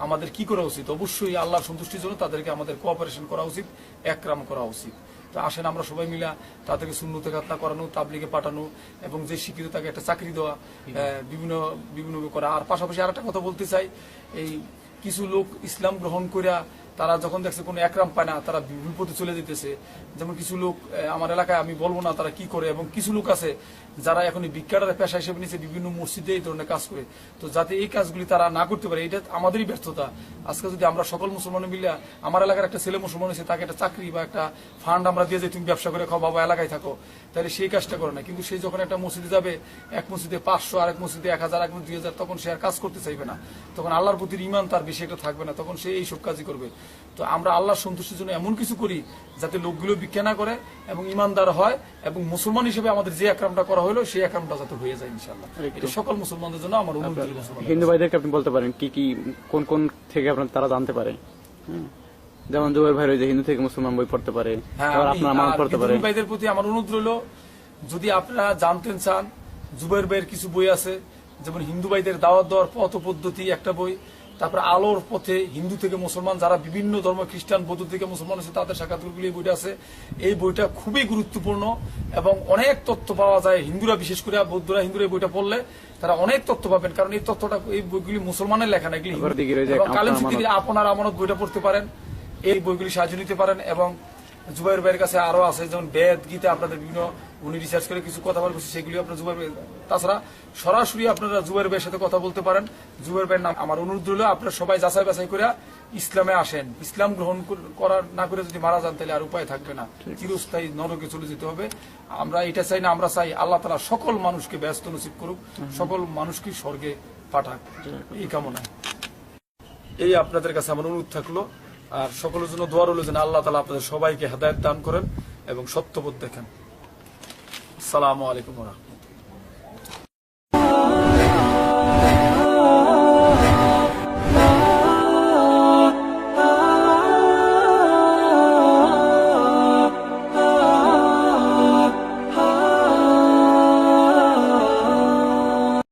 আমাদের কি করা উচিত? অবশ্যই আল্লাহর সন্তুষ্টির জন্য তাদেরকে আমাদের কোঅপারেশন করা উচিত, একরাম করা উচিত। তো আসেন আমরা সবাই মিলা তাদেরকে সুন্নতে খাতনা করানো, তাবলিগে পাঠানো, এবং যে শিক্ষিত তাকে একটা চাকরি দেওয়া, বিভিন্ন করা। আর পাশাপাশি আর একটা কথা বলতে চাই, এই কিছু লোক ইসলাম গ্রহণ করিয়া তারা যখন দেখছে কোনো একরাম পায় না, তারা বিপদে চলে যেতেছে। যেমন কিছু লোক আমার এলাকায়, আমি বলবো না তারা কি করে, এবং কিছু লোক আছে যারা এখন ভিক্ষাটার পেশা হিসেবে নিচ্ছে, বিভিন্ন মসজিদে এই ধরনের কাজ করে। তো যাতে এই কাজগুলি তারা না করতে পারে, এটা আমাদেরই ব্যর্থতা। আজকে যদি আমরা সকল মুসলমান মিলে, আমার এলাকার একটা ছেলে মুসলমান হয়েছে, তাকে একটা চাকরি বা একটা ফান্ড আমরা দিয়ে যাই, তুমি ব্যবসা করে খাও বাবা, এলাকায় থাকো, তাহলে সেই কাজটা করে না। কিন্তু সে যখন একটা মসজিদে যাবে, এক মসজিদে 500, আরেক মসজিদে 1000, এক মসজিদে 2000, তখন সে আর কাজ করতে চাইবে না। তখন আল্লাহর প্রতি ঈমান তার বেশি একটা থাকবে না, তখন সে এইসব কাজই করবে। তো আমরা আল্লাহর সন্তুষ্টির জন্য এমন কিছু করি যাতে লোকগুলো ভিক্ষা না করে এবং ইমানদার হয়, এবং মুসলমান হিসেবে আমাদের যে একরামটা করা হলো সেই একরামটা যাতে হয়ে যায় ইনশাআল্লাহ। এটা সকল মুসলমানদের জন্য আমার অনুরোধ রইল। হিন্দু ভাইদেরকে আপনি বলতে পারেন কি কি কোন কোন থেকে আপনার তারা জানতে পারে? যেমন জুবাইর ভাই যে হিন্দু থেকে মুসলমান বই পড়তে পারে, আবার আপনার আমানত পড়তে পারে। হিন্দু ভাইদের প্রতি আমার অনুরোধ রইল, যদি আপনারা জানতে চান, জুবাইর ভাইয়ের কিছু বই আছে, যেমন হিন্দু ভাইদের দাওয়াত দেওয়ার পথ পদ্ধতি একটা বই, তারপরে আলোর পথে হিন্দু থেকে মুসলমান যারা বিভিন্ন ধর্ম, খ্রিস্টান, বৌদ্ধ থেকে মুসলমান আছে তাদের সাক্ষাৎকারগুলি এই বইটা আছে। এই বইটা খুবই গুরুত্বপূর্ণ এবং অনেক তথ্য পাওয়া যায়। হিন্দুরা বিশেষ করে, বৌদ্ধরা, হিন্দুরা এই বইটা পড়লে তারা অনেক তথ্য পাবেন, কারণ এই তথ্যটা, এই বইগুলি মুসলমানের লেখা না, এগুলি কালেম সিদ্দিকীর আপনার আমানত বইটা পড়তে পারেন, এই বইগুলি সাহায্য নিতে পারেন। এবং জুবাইর ভাইয়ের কাছে আরো আছে, যেমন বেদ, গীতা, আপনাদের বিভিন্ন উনি রিসার্চ করে কিছু কথা বলছে, সেগুলি আপনার জুবাইর ভাই, তাছাড়া সরাসরি আপনারা জুবাইর ভাইয়ের সাথে কথা বলতে পারেন। জুবাইর ভাইয়ের নাম আমার অনুরোধ রইল, আপনারা সবাই যাচাই বাছাই করে ইসলামে আসেন। ইসলাম গ্রহণ করার না করে যদি মারা যান তাহলে আর উপায় থাকবে না, চিরস্থায়ী নরকে চলে যেতে হবে। আমরা এটা চাই না, আমরা চাই আল্লাহ তাআলা সকল মানুষকে ব্যস্ত নসিব করুক, সকল মানুষকে স্বর্গে পাঠাক, এই কামনায়। এই আপনাদের কাছে আমার অনুরোধ থাকলো, আর সকলের জন্য দোয়া রইল যেন আল্লাহ তাআলা আপনাদের সবাইকে হেদায়েত দান করেন এবং সত্যপথ দেখেন। আসসালামু আলাইকুম ওয়া রাহমাতুল্লাহ।